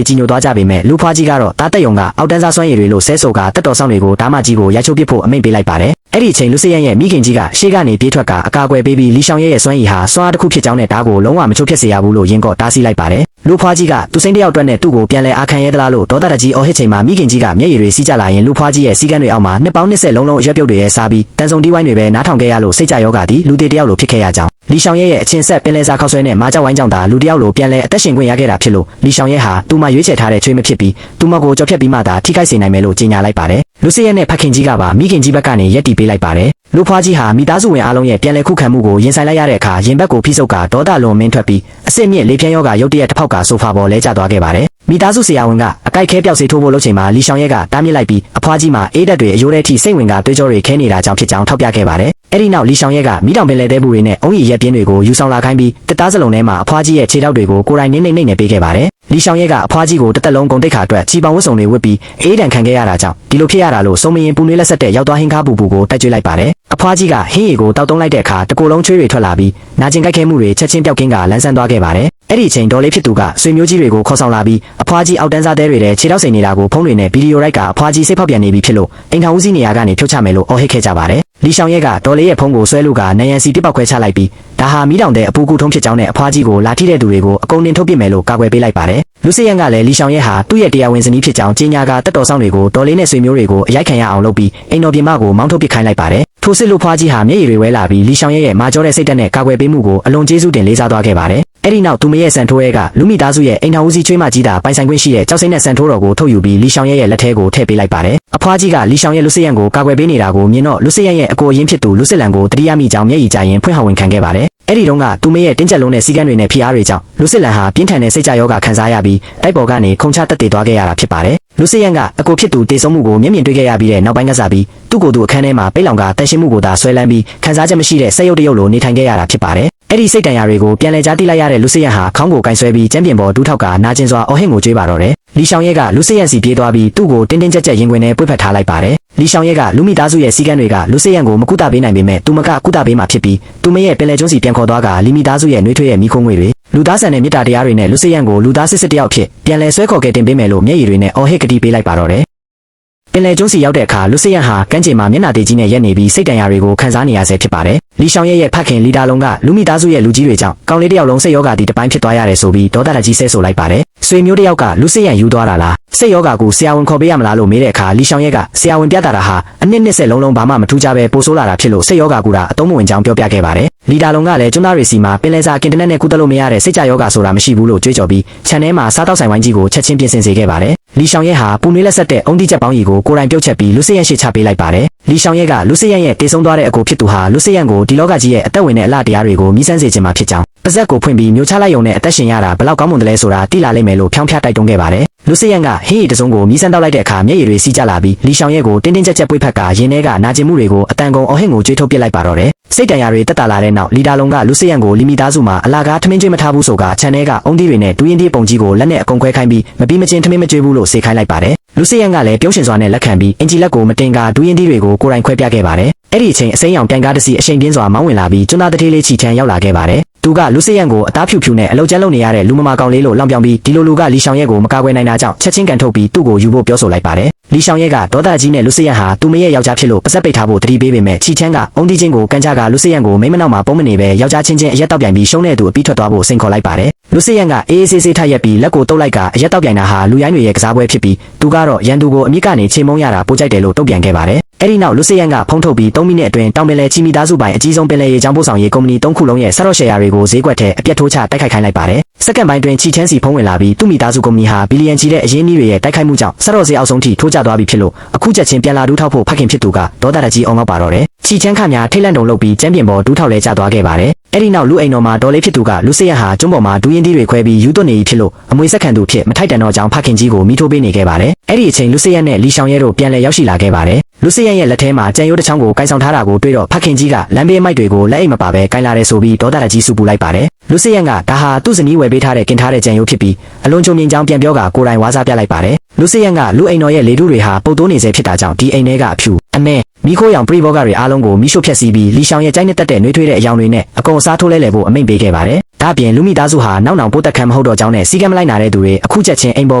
းကြီးညိုသွားကြပေမဲ့လူဖွားကြီးကတော့တားတက်ယုံကအောက်တန်းစားစွမ်းရည်တွေလို့ဆဲဆိုကတက်တော်ဆောင်တွေကိုဓာမကြီးကိုရိုက်ချိုးပစ်ဖို့အမိန့်ပေးလိုက်ပါတယ်။အဲ့ဒီအချိန်လူစရန်ရဲ့မိခင်ကြီးကရှေ့ကနေပြေးထွက်ကအကာအကွယ်ပေးပြီးလီရှောင်ရဲရဲ့စွမ်းရည်ဟာစွမ်းအားတစ်ခုဖြစ်ကြောင်းနဲ့ဓာတ်ကိုလုံးဝမချိုးဖျက်စေရဘူးလို့ရင်ကော့တားဆီးလိုက်ပါတယ်။လူဖွားကြီးကသူစိမ့်တယောက်အတွက်နဲ့သူ့ကိုပြန်လဲအားခံရဲသလားလို့ဒေါသတကြီးအော်ဟစ်ချိန်မှာမိခင်ကြီးကမျက်ရည်တွေစီးကျလာရင်လူဖွားကြီးရဲ့စီးကန်းတွေအောက်မှာနှစ်ပေါင်း20လုံးလုံးအရွက်ပြုတ်တွေရဲ့စားပြီးတန်ဆုံတီးဝိုင်းတွေပဲနားထောင်ခဲ့ရလို့စိတ်ကြယောဂသည်လူသေးတယောက်လိုဖြစ်ခဲ့ရကြောင်းလီရှောင်ရဲရဲ့အချင်းဆက်ပင်လယ်စာခောက်ဆွဲနဲ့မာကြောက်ဝိုင်းကြောင့်သာလူတယောက်လိုပြန်လဲအသက်ရှင်ခွင့်ရခဲ့တာဖြစ်လို့လီရှောင်ရဲဟာသူ့မှာရွေးချယ်ထားတဲ့ချွေးမဖြစ်ပြီးသူ့မကိုကြော်ဖြတ်ပြီးမှသာထိခိုက်စေနိုင်မယ်လို့ကြေညာလိုက်ပါတယ်။လူစရဲနဲ့ဖခင်ကြီးကပါမိခင်ကြီးဘက်ကနေရက်တီပေးလိုက်ပါတယ်။လူဖွားကြီးဟာမိသားစုဝင်အားလုံးရဲ့ပြန်လည်ခုခံမှုကိုရင်ဆိုင်လိုက်ရတဲ့အခါရင်ဘက်ကိုဖိဆုပ်ကဒေါသလွန်မင်းထွက်ပြီးအစစ်မြင့်လေပြင်းယောဂရုတ်တရက်တစ်ဖောက်ကဆိုဖာပေါ်လဲကျသွားခဲ့ပါတယ်။ မိသားစုဆရာဝန်ကအကိုက်ခဲပြောက်စေထိုးဖို့လုပ်ချိန်မှာလီရှောင်ရဲကတားမြစ်လိုက်ပြီးအဖွားကြီးမှာအေးဓာတ်တွေအယိုးထဲထိစိတ်ဝင်ကတွေးကြောတွေခဲနေတာကြောင့်ဖြစ်ကြောင်းထောက်ပြခဲ့ပါတယ်။အဲ့ဒီနောက်လီရှောင်ရဲကမိတောင်ပင်လယ်သေးဘူးတွေနဲ့အုံးရီရက်ပြင်းတွေကိုယူဆောင်လာခိုင်းပြီးတစ်သားစလုံးထဲမှာအဖွားကြီးရဲ့ခြေထောက်တွေကိုကိုယ်တိုင်နှိမ့်နေပေးခဲ့ပါတယ်။လီရှောင်ရဲကအဖွားကြီးကိုတစ်သက်လုံးဂုံတိတ်ခါအတွက်ချီပေါင်ဝတ်စုံတွေဝတ်ပြီးအေးဒဏ်ခံခဲ့ရတာကြောင့်ဒီလိုဖြစ်ရတာလို့စုံမရင်ပူနွေးလက်ဆက်တဲ့ရောက်သွားဟင်းကားပူကိုတိုက်ကြွေးလိုက်ပါတယ်။အဖွားကြီးကဟင်းရည်ကိုတောက်တုံးလိုက်တဲ့အခါတကိုယ်လုံးချွေးတွေထွက်လာပြီးနာကျင်ကြိုက်ခဲမှုတွေချက်ချင်းပျောက်ကင်းကလန်းဆန်းသွားခဲ့ပါတယ်။အဲ့ဒီအချိန်ဒေါ်လေးဖြစ်သူကဆွေမျိုးကြီးတွေကိုခေါ်ဆောင်လာပြီးအဖွားကြီးအောက်တန်းစားတဲတွေထဲခြေထောက်စိန်နေတာကိုဖုန်းတွေနဲ့ဗီဒီယိုရိုက်ကအဖွားကြီးစိတ်ဖောက်ပြန်နေပြီဖြစ်လို့အိမ်ထောင်ဦးစီးနေရာကနေဖြုတ်ချမယ်လို့အော်ဟစ်ခဲ့ကြပါတယ်။လီရှောင်ရဲကဒေါ်လေးရဲ့ဖုန်းကိုဆွဲလို့ကနယံစီတစ်ပေါက်ခွဲချလိုက်ပြီးဒါဟာမိတောင်တဲ့အပူကူထုံးဖြစ်ကြောင်းနဲ့အဖွားကြီးကိုလာထိတဲ့သူတွေကိုအကုန်နှင်ထုတ်ပစ်မယ်လို့ကာကွယ်ပေးလိုက်ပါတယ်။လူစရန်ကလည်းလီရှောင်ရဲဟာသူ့ရဲ့တရားဝင်ဇနီးဖြစ်ကြောင်းကြီးညာကတက်တော်ဆောင်တွေကိုဒေါ်လေးနဲ့ဆွေမျိုးတွေကိုအရိုက်ခံရအောင်လုပ်ပြီးအိမ်တော်ပြင်မကိုမောင်းထုတ်ပစ်ခိုင်းလိုက်ပါတယ်။ထိုစစ်လို့ဖွားကြီးဟာမျက်ရည်တွေဝဲလာပြီးလီရှောင်ရဲရဲ့မာကျောတဲ့စိတ်ဓာတ်နဲ့ကာကွယ်ပေးမှုကိုအလွန်ကျေးဇူးတင်လေးစားသွားခဲ့ပါတယ်။အဲ့ဒီနောက်သူမရဲ့ဆန်ထိုးရဲကလူမိသားစုရဲ့အိမ်ထောင်ဦးစီးချွေးမကြီးတာပိုင်ဆိုင်ခွင့်ရှိတဲ့ကြောက်စိမ့်နဲ့ဆန်ထိုးတော်ကိုထုတ်ယူပြီးလီရှောင်ရဲရဲ့လက်ထဲကိုထည့်ပေးလိုက်ပါတယ်။အဖွားကြီးကလီရှောင်ရဲလူစရန်ကိုကာကွယ်ပေးနေတာကိုမြင်တော့လူစရန်ရဲ့အကိုအရင်ဖြစ်သူလူစစ်လန်ကိုတတိယမိကြောင်မျက်ရည်ကျရင်ဖွင့်ဟဝင်ခံခဲ့ပါတယ်။အဲ့ဒီတုန်းကသူမရဲ့တင်းကျပ်လုံးတဲ့စီကန်းတွေနဲ့ဖိအားတွေကြောင့်လူစစ်လန်ဟာပြင်းထန်တဲ့စိတ်ကြယောဂခံစားရပြီးတိုက်ပေါ်ကနေခုန်ချတက်တည်သွားခဲ့ရတာဖြစ်ပါတယ်။လူစစ်ရန်ကအကိုဖြစ်သူတေဆုံးမှုကိုမျက်မြင်တွေ့ခဲ့ရပြီးတဲ့နောက်ပိုင်းကစားပြီးသူ့ကိုယ်သူအခန်းထဲမှာပိတ်လောင်ကတန်ရှင်းမှုကိုသာဆွဲလန်းပြီးခံစားချက်မရှိတဲ့စိတ်ရုပ်တရုပ်လိုနေထိုင်ခဲ့ရတာဖြစ်ပါတယ်။အဲ့ဒီစိတ်တန်ရာတွေကိုပြန်လည်ကြားသိလိုက်ရတဲ့လူစစ်ရန်ဟာခေါင်းကိုကင်ဆွဲပြီးကျမ်းပြင်ပေါ်ဒူးထောက်ကနာကျင်စွာအော်ဟစ်ကိုကြွေးပါတော့တယ်။လီရှောင်ရဲကလူစစ်ရန်စီပြေးသွားပြီးသူ့ကိုတင်းတင်းကြပ်ကြပ်ရင်ခွင်ထဲပွေ့ဖက်ထားလိုက်ပါတယ်။လီရှောင်ရဲကလူမိသားစုရဲ့စီကန်းတွေကလူစစ်ရန်ကိုမကုသပေးနိုင်ပေမဲ့သူမကကုသပေးမှဖြစ်ပြီးသူမရဲ့ပင်လယ်ကျွန်းစီပြန်ခေါ်သွားကလီမိသားစုရဲ့နှွေးထွေးရဲ့မိခိုးငွေတွေလူသားဆန်တဲ့မေတ္တာတရားတွေနဲ့လူစစ်ရန်ကိုလူသားစစ်စစ်တယောက်ဖြစ်ပြန်လည်ဆွဲခေါ်ခဲ့တင်ပေးမယ်လို့မျက်ရည်တွေနဲ့အော်ဟစ်ကတိပေးလိုက်ပါတော့တယ်။ပင်လယ်ကျွန်းစီရောက်တဲ့အခါလူစစ်ရန်ဟာကမ်းခြေမှာမျက်နှာတေးကြီးနဲ့ရက်နေပြီးစိတ်တန်ရာတွေကိုခံစားနေရဆဲဖြစ်ပါတယ်။လီရှောင်ရဲရဲ့ဖခင်လီတာလုံးကလူမိသားစုရဲ့လူကြီးတွေကြောင့်ကောင်လေးတစ်ယောက်လုံးစိတ်ယောဂါဒီတစ်ပိုင်းဖြစ်သွားရတယ်ဆိုပြီးဒေါသတကြီးဆဲဆိုလိုက်ပါတယ်။ဆွေမျိုးတစ်ယောက်ကလူစစ်ရန်ယူသွားတာလားစိတ်ယောဂါကိုဆရာဝန်ခေါ်ပေးရမလားလို့မေးတဲ့အခါလီရှောင်ရဲကဆရာဝန်ပြတာဟာအနှစ်ဆက်လုံးဘာမှမထူးခြားပဲပိုဆိုးလာတာဖြစ်လို့စိတ်ယောဂါကူတာအသုံးမဝင်ကြောင်းပြောပြခဲ့ပါတယ်။လီတာလုံးကလည်းကျွန်းသားတွေစီမှာပင်လယ်စာကင်တနက်နဲ့ကုသလို့မရတဲ့စိတ်ကြယောဂါဆိုတာမရှိဘူးလို့ကြွေးကြော်ပြီးခြံထဲမှာစားတောက်ဆိုင်ဝိုင်းကြီးကိုချက်ချင်းပြင်ဆင်စေခဲ့ပါတယ်။လီရှောင်ရဲဟာပူနွေးလက်ဆက်တဲ့အုံးတိချက်ပေါင်းကြီးကိုကိုယ်တိုင်ပြုတ်ချက်ပြီးလူစစ်ရန်ရှေ့ချပေးလိုက်ပါတယ်။လီရှောင်ရဲကလူစစ်ရန်ရဲ့တေဆုံးသွားတဲ့အကိုဖြစ်သူဟာလူစစ်ရန်ကိုဒီလောကကြီးရဲ့အသက်ဝင်တဲ့အလှတရားတွေကိုမြည်ဆန်းစေခြင်းမှာဖြစ်ကြောင်းပါဇက်ကိုဖွင့်ပြီးမျိုးချလိုက်ရုံနဲ့အသက်ရှင်ရတာဘလောက်ကောင်းမွန်တယ်လဲဆိုတာသိလာလိမ့်မယ်လို့ဖြောင်းဖျတိုက်တွန်းခဲ့ပါတယ်။လူစစ်ရန်ကဟင်းရည်တစုံကိုမြည်ဆန်းတောက်လိုက်တဲ့အခါမျက်ရည်တွေစီးကျလာပြီးလီရှောင်ရဲကိုတင်းတင်းကြပ်ကြပ်ပွေ့ဖက်ကရင်ထဲကနာကျင်မှုတွေကိုအတန်ကုန်အော်ဟစ်ကိုကြွေးထုတ်ပစ်လိုက်ပါတော့တယ်။စိတ်တန်ရာတွေတက်တာလာတဲ့နောက်လီတာလုံးကလူစစ်ရန်ကိုလီမီသားစုမှာအလာကားထမင်းကျွေးမထားဘူးဆိုကခြံထဲကအုံးသီးတွေနဲ့ဒူးရင်သီးပုံကြီးကိုလက်နဲ့အကုန်ခွဲခိုင်းပြီးမပြီးမချင်းထမင်းမကျွေးဘူးလို့စေခိုင်းလိုက်ပါတယ်။လူစစ်ရန်ကလည်းပြုံးရှင်စွာနဲ့လက်ခံပြီးအင်ဂျီလက်ကိုမတင်ကဒူးရင်သီးတွေကိုကိုယ်တိုင်ခွဲပြခဲ့ပါတယ်။အဲ့ဒီအချိန်အစိမ်းရောင်ပြန်ကားတစ်စီးအရှိန်ပြင်းစွာမောင်းဝင်လာပြီးကျွန်းသားတထေးလေးချီထန်ရောက်လာခဲ့ပါတယ်။သူကလူစစ်ရန်ကိုအသားဖြူဖြူနဲ့အလုံးကျန်းလုံးနေရတဲ့လူမမာကောင်လေးလို့လောင်ပြောင်ပြီးဒီလိုလူကလီရှောင်ရဲကိုမကာကွယ်နိုင်တာကြောင့်ချက်ချင်းကန်ထုတ်ပြီးသူ့ကိုယူဖို့ပြောဆိုလိုက်ပါတယ်။လီရှောင်ရဲကဒေါသကြီးနဲ့လူစစ်ရန်ဟာသူမရဲ့ယောက်ျားဖြစ်လို့ပါဇက်ပိတ်ထားဖို့တတိပေးပေမဲ့ချီချန်းကအုံးတီချင်းကိုကန်ချကလူစစ်ရန်ကိုမိမနောက်မှာပုံမနေပဲယောက်ျားချင်းချင်းအရက်တောက်ပြန်ပြီးရှုံးတဲ့သူအပြီးထွက်သွားဖို့စိန်ခေါ်လိုက်ပါတယ်။လူစစ်ရန်ကအေးအေးဆေးဆေးထရက်ပြီးလက်ကိုတုပ်လိုက်ကအရက်တောက်ပြန်တာဟာလူရိုင်းတွေရဲ့ကစားပွဲဖြစ်ပြီးသူကတော့ရန်သူကိုအမြစ်ကနေချိန်မုံရတာပိုကြိုက်တယ်လို့တုံ့ပြန်ခဲ့ပါတယ်။အဲ့ဒီနောက်လူစစ်ရန်ကဖုံးထုတ်ပြီး3မိနစ်အတွင်းတောင်ပင်လယ်ချီမီသားစုပိုင်အကြီးဆုံးပင်လယ်ရေကြောင်းပို့ဆောင်ရေးကုမ္ပဏီ3ခုလုံးရဲ့ဆရော့ရှယ်ယာတွေကိုဈေးကွက်ထဲအပြတ်ထိုးချတိုက်ခိုက်ခိုင်းလိုက်ပါတယ်။စက္ကန့်ပိုင်းတွင်ချီချန်းစီဖုံးဝင်လာပြီးသူ့မိသားစုကုမ္ပဏီဟာဘီလီယံချီတဲ့အရင်းနှီးတွေရဲ့တိုက်ခိုက်မှုကြောင့်ဆရော့ဈေးအောက်ဆုံးထိထိုးကျသွားပြီဖြစ်လို့အခုချက်ချင်းပြန်လာဒူးထောက်ဖို့ဖခင်ဖြစ်သူကဒေါသတကြီးအောင်ငေါ့ပါတော့တယ်။ချီချန်းခများထိတ်လန့်တုံလုပ်ပြီးကျမ်းပြင်ပေါ်ဒူးထောက်လဲကျသွားခဲ့ပါတယ်။အဲ့ဒီနောက်လူအိမ်တော်မှာဒေါ်လေးဖြစ်သူကလူစစ်ရန်ဟာကျွန်းပေါ်မှာဒူးရင်သီးတွေခွဲပြီးယူသွတ်နေပြီဖြစ်လို့အမွေဆက်ခံသူဖြစ်မထိုက်တန်တော့ကြောင်းဖခင်ကြီးကိုမိထိုးပေးနေခဲ့ပါတယ်။အဲ့ဒီအချိန်လူစစ်ရန်နဲ့လီရှောင်ရဲတို့ပြန်လည်ရောက်ရှိလာခဲ့ပါတယ်။လူစစ်ရန်ရဲ့လက်ထဲမှာကြံရိုးတစ်ချောင်းကိုကိုင်ဆောင်ထားတာကိုတွေ့တော့ဖခင်ကြီးကလမ်းဘေးမိုက်တွေကိုလက်အိမ်မပါပဲကိုင်လာတယ်ဆိုပြီးဒေါသတကြီးစူပူလိုက်ပါတယ်။လူစစ်ရန်ကဒါဟာသူ့ဇနီးဝယ်ပေးထားတဲ့ကင်ထားတဲ့ကြံရိုးဖြစ်ပြီးအလွန်ချုံမြင်ကြောင်းပြန်ပြောကကိုယ်တိုင်ဝါစားပြလိုက်ပါတယ်။လူစစ်ရန်ကလူအိမ်တော်ရဲ့လေထုတွေဟာပုတ်တိုးနေစေဖြစ်တာကြောင့်ဒီအိမ်ထဲကအဖြူအမဲမိခိုးရောင်ပရိဘောဂတွေအားလုံးကိုမိရှို့ဖျက်ဆီးပြီးလီရှောင်ရဲ့ကြိုက်နဲ့တက်တဲ့နှွေးထွေးတဲ့အယောင်တွေနဲ့အကုန်စားထိုးလဲလှယ်ဖို့အမိန့်ပေးခဲ့ပါတယ်။ဒါ့အပြင်လူမိသားစုဟာနောက်နောင်ပိုးတက်ခံမဟုတ်တော့ကြောင်းနဲ့စီကံမလိုက်နာတဲ့သူတွေအခုချက်ချင်းအိမ်ပေါ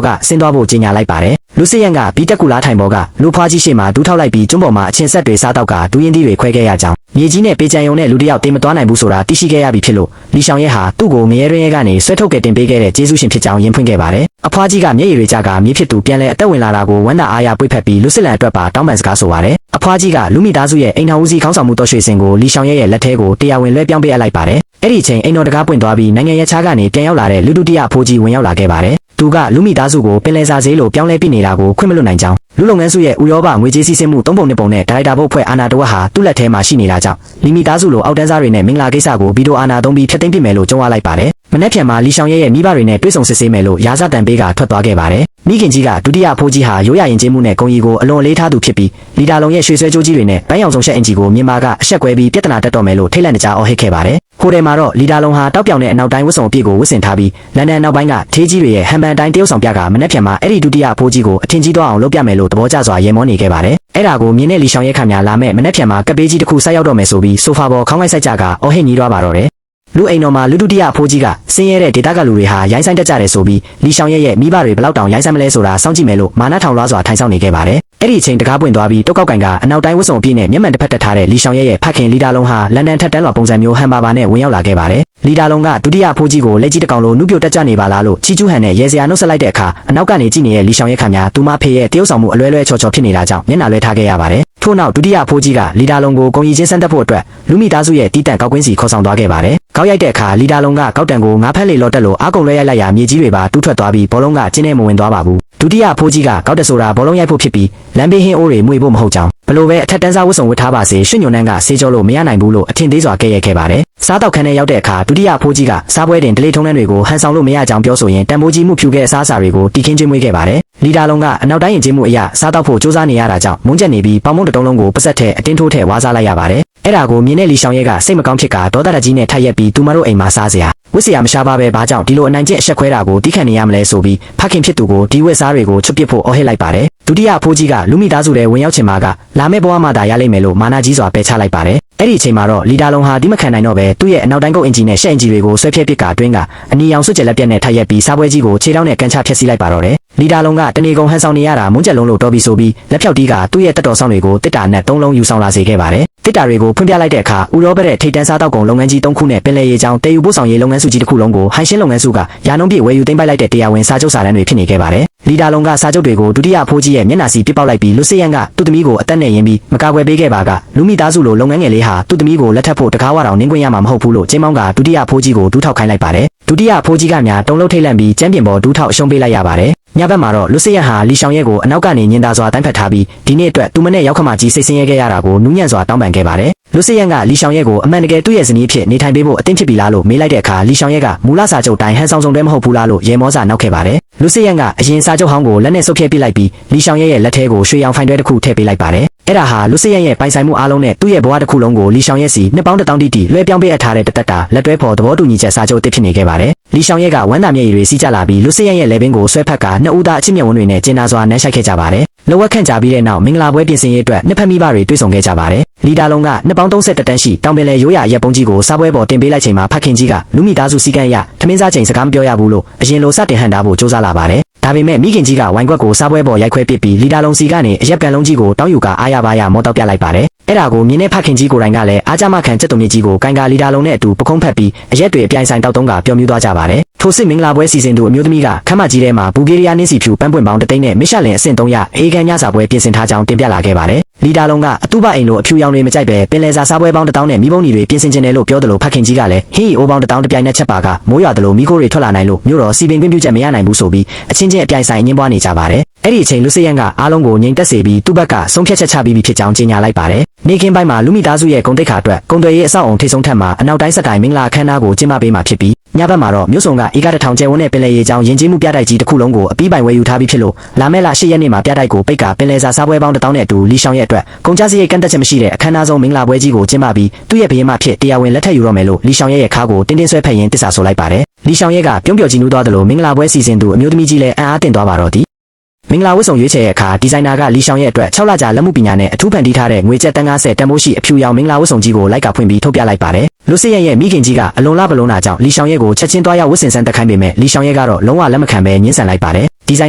်ကဆင်းသွားဖို့ကြေညာလိုက်ပါတယ်။လူစစ်ရန်ကဘီတက်ကူလားထိုင်ပေါ်ကလူဖွားကြီးရှေ့မှာဒူးထောက်လိုက်ပြီးကျွန်းပေါ်မှာအချင်းဆက်တွေစားတော့ကဒူးရင်သီးတွေခွဲခဲ့ရကြောင်းမြေကြီးနဲ့ပေကြံယုံနဲ့လူတစ်ယောက်တင်မသွားနိုင်ဘူးဆိုတာသိရှိခဲ့ရပြီဖြစ်လို့လီရှောင်ရဲဟာသူ့ကိုငရဲရင်းရဲကနေဆွဲထုတ်ကတင်ပေးခဲ့တဲ့ကျေးဇူးရှင်ဖြစ်ကြောင်းရင်ဖွင့်ခဲ့ပါတယ်။အဖွားကြီးကမျက်ရည်တွေကျကမြေဖြစ်သူပြန်လဲအသက်ဝင်လာတာကိုဝမ်းသာအားရပွေ့ဖက်ပြီးလူစစ်လန်အတွက်ပါတောင်းပန်စကားဆိုပါတယ်။အဖွားကြီးကလူမိသားစုရဲ့အိမ်ထောင်ဦးစီးခေါင်းဆောင်မှုတော်ရွှေစင်ကိုလီရှောင်ရဲရဲ့လက်ထဲကိုတရားဝင်လွှဲပြောင်းပေးအပ်လိုက်ပါတယ်။အဲ့ဒီချိန်အိမ်တော်တကားပွင့်သွားပြီးနိုင်ငံရဲ့ခြားကနေပြန်ရောက်လာတဲ့လူဒုတိယအဖိုးကြီးဝင်ရောက်လာခဲ့ပါတယ်။သူကလူမိသားစုကိုပင်လယ်စာဈေးလိုပြောင်းလဲပြနေတာကိုခွင့်မလွတ်နိုင်ကြောင်းလူလုပ်ငန်းစုရဲ့ဥရောပငွေကြေးစည်းစိမ်မှု3ပုံ2ပုံနဲ့ဒါရိုက်တာဘုတ်ဖွဲ့အာဏာတဝက်ဟာသူ့လက်ထဲမှာရှိနေတာကြောင့်လီမိသားစုလိုအောက်တန်းစားတွေနဲ့မင်္ဂလာကိစ္စကိုဗီဒီယိုအာဏာသုံးပြီးဖျက်သိမ်းပစ်မယ်လို့ကြုံရလိုက်ပါတယ် မနက်ဖြန်မှာလီရှောင်ရဲ့မိဘတွေနဲ့တွေ့ဆုံစစ်ဆေးမယ်လို့ရာဇတန်ပေးကထွက်သွားခဲ့ပါတယ်မိခင်ကြီးကဒုတိယဖိုးကြီးဟာရိုးရရင်ကျေးမှုနဲ့ဂုံရီကိုအလွန်အလေးထားသူဖြစ်ပြီးလီဒါလုံရဲ့ရွှေဆွဲကြိုးကြီးတွေနဲ့ပန်းရောင်စုံရှက်အင်ဂျီကိုမြန်မာကအဆက်ကွဲပြီးပြဿနာတက်တော်မယ်လို့ထိတ်လန့်တကြားအော်ဟစ်ခဲ့ပါတယ်ဟိုတယ်မှာတော့လီဒါလုံဟာတောက်ပြောင်တဲ့အနောက်တိုင်းဝတ်စုံအပြည့်ကိုဝတ်ဆင်ထားပြီးလန်ဒန်နောက်ပိုင်းကထေးကြီးတွေရဲ့ဟန်ပန်တိုင်းတရုတ်ဆောင်ပြကမနက်ဖြန်မှာအဲ့ဒီဒုတိယဖိုးကြီးကိုအထင်ကြီးသွားအောင်လုပ်ပြမယ်လို့သဘောကျစွာရေမောနေခဲ့ပါတယ်အဲ့ဒါကိုမြင်တဲ့လီရှောင်ရဲ့ခမညာလာမဲ့မနက်ဖြန်မှာကပ်ပေးကြီးတစ်ခုဆက်ရောက်တော့မယ်ဆိုပြီးဆိုဖာပေါ်ခေါင်းကိုက်ဆိုင်ကြကအော်ဟစ်ညီးသွားပါတော့တယ်လူအိမ်တော်မှာလူဒုတိယဖိုးကြီးကဆင်းရဲတဲ့ဒေသကလူတွေဟာရိုင်းဆိုင်တက်ကြတယ်ဆိုပြီးလီရှောင်ရဲ့မိဘတွေဘလောက်တောင်ရိုင်းဆိုင်မလဲဆိုတာစောင့်ကြည့်မယ်လို့မာနထောင်လွှားစွာထိုင်ဆောင်နေခဲ့ပါတယ်အဲ့ဒီအချိန်တကားပွင့်သွားပြီးတုတ်ကောက်ကင်ကအနောက်တိုင်းဝတ်စုံအပြည့်နဲ့မျက်မှန်တစ်ဖက်တက်ထားတဲ့လီရှောင်ရဲ့ဖခင်လီဒါလုံဟာလန်ဒန်ထက်တန်းလွှာပုံစံမျိုးဟန်ပါနဲ့ဝင်ရောက်လာခဲ့ပါတယ်လီဒါလုံကဒုတိယဖိုးကြီးကိုလက်ကြီးတစ်ကောင်လိုနှုတ်ပြတက်ကြနေပါလားလို့ချီကျူးဟန်နဲ့ရဲစရာနှုတ်ဆက်လိုက်တဲ့အခါအနောက်ကနေကြည့်နေတဲ့လီရှောင်ရဲ့ခမညာသူမဖေရဲ့တရုတ်ဆောင်မှုအလွဲလွဲချော်ချော်ဖြစ်နေတာကြောင့်မျက်နှာလွဲထားခဲ့ရပါတယ်ထို့နောက်ဒုတိယဖိုးကြီးကလီဒါလုံကိုဂုံရီချင်းစမ်းတက်ဖို့အတွက်လူမိသားစုရဲ့တီးတန့်ကောက်ကွင်းစီခေါ်ဆောင်သွားခဲ့ပါတယ်ကောက်ရိုက်တဲ့အခါလီဒါလုံကကောက်တံကိုငါးဖက်လေလော်တက်လို့အားကုန်လွှဲရိုက်လိုက်ရာမြေကြီးတွေပါတူးထွက်သွားပြီးဘောလုံးကကျင်းထဲမဝင်သွားပါဘူးဒုတိယဖိုးကြီးကကောက်တဆိုတာဘောလုံးရိုက်ဖို့ဖြစ်ပြီးလမ်းဘေးဟင်းအိုးတွေမွေဖို့မဟုတ်ကြောင်းဘလို့ပဲအထက်တန်းစားဝတ်စုံဝတ်ထားပါစေရွှေညွန်နှန်းကဆေးကြောလို့မရနိုင်ဘူးလို့အထင်သေးစွာကဲ့ရဲ့ခဲ့ပါတယ်စားတောက်ခန်းထဲရောက်တဲ့အခါဒုတိယဖိုးကြီးကစားပွဲတင်ဒလေးထုံးနှန်းတွေကိုဟန်ဆောင်လို့မရကြောင်းပြောဆိုရင်တန်ဖိုးကြီးမှုဖြူခဲ့အစားအစာတွေကိုတီခင်းကျွေးမွေးခဲ့ပါတယ်လီဒါလုံကအနောက်တိုင်းရင်ကျေးမှုအရာစားတောက်ဖို့စူးစမ်းနေရတာကြောင့်မုန်းချက်နေပြီးပေါင်မုံတုံးလုံးကိုပစက်ထဲအတင်းထိုးထဲဝါးစားလိုက်ရပါတယ်အဲ့ဒါကိုမြင်တဲ့လီရှောင်ရဲ့ကစိတ်မကောင်းဖြစ်ကဒေါသတကြီးနဲ့ထိုက်ရက်ပြီးသူမတို့အိမ်မှာစားစရာဝစ်စရာမရှားပါပဲဘာကြောင့်ဒီလိုအနိုင်ကျင့်အဆက်ခွဲတာကိုတီးခတ်နေရမလဲဆိုပြီးဖခင်ဖြစ်သူကိုဒီဝစ်စားတွေကိုချွတ်ပစ်ဖို့အော်ဟစ်လိုက်ပါတယ်ဒုတိယဖိုးကြီးကလူမိသားစုတွေဝင်ရောက်ချင်မှာကလာမဲ့ဘဝမှာဒါရလိမ့်မယ်လို့မာနာကြီးစွာပယ်ချလိုက်ပါတယ်အဲ့ဒီအချိန်မှာတော့လီဒါလုံဟာဒီမခံနိုင်တော့ပဲသူ့ရဲ့အနောက်တိုင်းကုတ်အင်ဂျီနဲ့ရှက်အင်ဂျီတွေကိုဆွဲဖြဲပစ်ကအတွင်းကအနီရောင်စွတ်ကျက်လက်ပြက်နဲ့ထိုက်ရက်ပြီးစားပွဲကြီးကိုခြေထောက်နဲ့ကန်ချဖျက်ဆီးလိုက်ပါတော့တယ်လီဒါလုံကတနေကုန်ဟန်ဆောင်နေရတာမုန်းချက်လုံးလို့တော်ပြီဆိုပြီးလက်ဖြောက်တီးကသူ့ရဲ့တက်တော်ဆောင်တွေကိုတစ်တာနဲ့၃လုံးယူဆောင်လာစေခဲ့ပါတယ်တစ်တာတွေကိုဖွင့်ပြလိုက်တဲ့အခါဥရောပရဲ့ထိပ်တန်းစားတောက်ကုန်လုပ်ငန်းကြီး၃ခုနဲ့ပင်လယ်ရေကြောင်းတည်ယူပို့ဆောင်ရေးလုပ်ငန်းစုကြီးတစ်ခုလုံးကိုဟိုင်ရှင်းလုပ်ငန်းစုကရာနှုန်းပြည့်ဝယ်ယူသိမ်းပိုက်လိုက်တဲ့တရားဝင်စာချုပ်စာတမ်းတွေဖြစ်နေခဲ့ပါတယ်လီဒါလုံကစာချုပ်တွေကိုဒုတိယဖိုးကြီးရဲ့မျက်နှာစီပစ်ပေါက်လိုက်ပြီးလူစစ်ရန်ကသူ့သမီးကိုအသက်နဲ့ယဉ်ပြီးမကာကွယ်ပေးခဲ့ပါကလူမိသားစုလိုလုပ်ငန်းငယ်လေးဟာသူ့သမီးကိုလက်ထပ်ဖို့တကားဝတောင်နင်းခွင့်ရမှာမဟုတ်ဘူးလို့ကျင်းမောင်းကဒုတိယဖိုးကြီးကိုဒူးထောက်ခိုင်းလိုက်ပါတယ်ဒုတိယဖိုးကြီးကများတုံလုံးထိတ်လန့်ပြီးကျမ်းပြင်ပေါ်ဒူးထောက်အရှုံးပေးလိုက်ရပါတယ်ညဘက်မှာတော့လူစစ်ရဟာလီရှောင်ရဲ့ကိုအနောက်ကနေညင်သာစွာတိုင်းဖက်ထားပြီးဒီနေ့အတွက်သူမနဲ့ရောက်ခမကြီးစိတ်ဆင်းရဲခဲ့ရတာကိုနူးညံ့စွာတောင်းပန်ခဲ့ပါတယ်လူစစ်ရကလီရှောင်ရဲ့ကိုအမှန်တကယ်သူ့ရဲ့ဇနီးဖြစ်နေထိုင်ပေးဖို့အသင့်ဖြစ်ပြီလားလို့မေးလိုက်တဲ့အခါလီရှောင်ရဲ့ကမူလစာချုပ်တိုင်းဟန်ဆောင်စုံတွဲမဟုတ်ဘူးလားလို့ရေမောစာနောက်ခဲ့ပါတယ်လူစစ်ရကအရင်စာချုပ်ဟောင်းကိုလက်နဲ့ဆုပ်ဖြဲပစ်လိုက်ပြီးလီရှောင်ရဲ့လက်ထဲကိုရွှေရောင်ဖိုင်တွဲတစ်ခုထည့်ပေးလိုက်ပါတယ်အဲ့ဒါဟာလူစစ်ရဲ့ပိုင်ဆိုင်မှုအားလုံးနဲ့သူ့ရဲ့ဘဝတစ်ခုလုံးကိုလီရှောင်ရဲ့စီနှစ်ပေါင်း1000တိလွှဲပြောင်းပေးအပ်ထားတဲ့တသက်တာလက်တွဲဖော်သဘောတူညီချက်စာချုပ်အသစ်ဖြစ်နေခဲ့ပါတယ်လီရှောင်ရဲ့ကဝမ်းသာမျက်ရည်တွေစီးကျလာပြီးလူစစ်ရဲ့လက်ဘင်းကိုဆွဲဖက်ကနှစ်ဦးသားအချစ်မြတ်ဝန်းတွေနဲ့ကျင်နာစွာနမ်းရှိုက်ခဲ့ကြပါတယ်လောဝက်ခန့်ကြပြီးတဲ့နောက်မင်္ဂလာပွဲပြင်ဆင်ရေးအတွက်နှစ်ဖက်မိဘတွေတွေ့ဆုံခဲ့ကြပါတယ်လီဒါလုံကနှစ်ပေါင်း30တန်းရှိတောင်ပင်လယ်ရိုးရာရက်ပုံးကြီးကိုစားပွဲပေါ်တင်ပေးလိုက်ချိန်မှာဖခင်ကြီးကလူမိသားစုစီကံရထမင်းစားချိန်စကားမပြောရဘူးလို့အရင်လိုစတင်ဟန်တာဖို့စူးစမ်းလာပါတယ်ဒါပေမဲ့မိခင်ကြီးကဝိုင်ခွက်ကိုစားပွဲပေါ်ရိုက်ခွဲပစ်ပြီးလီဒါလုံစီကနေအရက်ကန်လုံးကြီးကိုတောင်းယူကအားရပါရမောတောက်ပြလိုက်ပါတယ်အဲ့ဒါကိုမြင်းနဲ့ဖခင်ကြီးကိုယ်တိုင်ကလည်းအားကြမခံချက်တုံမြင့်ကြီးကိုကန်ကာလီဒါလုံနဲ့အတူပခုံးဖက်ပြီးအရက်တွေအပြိုင်ဆိုင်တောက်တုံးကပျော်မြူးသွားကြပါတယ်ထိုစစ်မင်္ဂလာပွဲစီစဉ်သူအမျိုးသမီးကခမ်းမကြီးထဲမှာဘူဂေးရီးယားနင်းစီဖြူပန်းပွင့်ပေါင်းတသိန်းနဲ့မီရှလင်အဆင့်300အေးကန်ညစာပွဲပြင်ဆင်ထားကြောင်းတင်ပြလာခဲ့ပါတယ်လီဒါလုံကအတူပအိမ်လိုအဖြူရောင်တွေမကြိုက်ပဲပင်လယ်စာစားပွဲပေါင်း1000နဲ့မိဘုံတွေပြင်ဆင်ခြင်းတယ်လို့ပြောတယ်လို့ဖခင်ကြီးကလည်းဟင်းရီအိုးပေါင်း1000တပြိုင်နက်ချက်ပါကမိုးရွာတယ်လို့မိခိုးတွေထွက်လာနိုင်လို့မြို့တော်စီပင်ကွင်းပြုချက်မရနိုင်ဘူးဆိုပြီးအချင်းချင်းအပြိုင်ဆိုင်ညှင်းပွားနေကြပါတယ်အဲ့ဒီအချိန်လူစစ်ရန်ကအားလုံးကိုငြိမ်သက်စေပြီးသူ့ဘက်ကဆုံးဖြတ်ချက်ချပြီးဖြစ်ကြောင်းကြေညာလိုက်ပါတယ်နေကင်းပိုင်းမှာလူမိသားစုရဲ့ဂုဏ်သိက္ခာအတွက်ဂုဏ်တွေရဲ့အဆောက်အုံထိပ်ဆုံးထပ်မှာအနောက်တိုင်းစက်တိုင်းမင်္ဂလာအခမ်းအနားကိုကျင်းပပေးမှာဖြစ်ပြီးညဘက်မှာတော့မြို့စုံကဧက1000ကျဲဝန်းနဲ့ပင်လယ်ရေကြောင်းယဉ်ကျေးမှုပြတိုက်ကြီးတစ်ခုလုံးကိုအပြီးပိုင်ဝယ်ယူထားပြီးဖြစ်လို့လာမယ့်လ10ရက်နေ့မှာပြတိုက်ကိုပိတ်ကပင်လယ်စာစားပွဲပေါင်း1000နဲ့အတူလီရှောင်ရဲ့အတွက်ကုန်ကျစရိတ်ကန့်သက်ချက်မရှိတဲ့အခမ်းအနားဆုံးမင်္ဂလာပွဲကြီးကိုကျင်းပပြီးသူ့ရဲ့ဘရင်မဖြစ်တရားဝင်လက်ထပ်ယူတော့မယ်လို့လီရှောင်ရဲ့ခါကိုတင်းတင်းဆွဲဖက်ရင်တစ္ဆာဆိုလိုက်ပါတယ်လီရှောင်ရဲ့ကပြုံးပျော်ကြည်နူးသွားတယ်လို့မင်္ဂလာပွဲစီစဉ်သူအမျိုးသမီးကြီးလည်းအံ့အားသင့်သွားပါတော့သည်မင်္ဂလာဝတ်ဆောင်ရွေးချယ်ရဲ့အခါဒီဇိုင်နာကလီရှောင်ရဲ့အတွက်6လကြာလက်မှုပညာနဲ့အထူးဖန်တီးထားတဲ့ငွေကျပ်တန်း90တန်ဖိုးရှိအဖြူရောင်မင်္ဂလာဝတ်ဆောင်ကြီးကိုလိုက်ကဖွင့်ပြီးထုတ်ပြလိုက်ပါတယ်လူစစ်ရဲ့မိခင်ကြီးကအလွန်လားပလုံးနာကြောင့်လီရှောင်ရဲ့ကိုချက်ချင်းသွားရောက်ဝတ်ဆင်ဆန်းတက်ခိုင်းပေမဲ့လီရှောင်ရဲ့ကတော့လုံးဝလက်မခံပဲညှင်းဆန်လိုက်ပါတယ်ဒီဇိုင်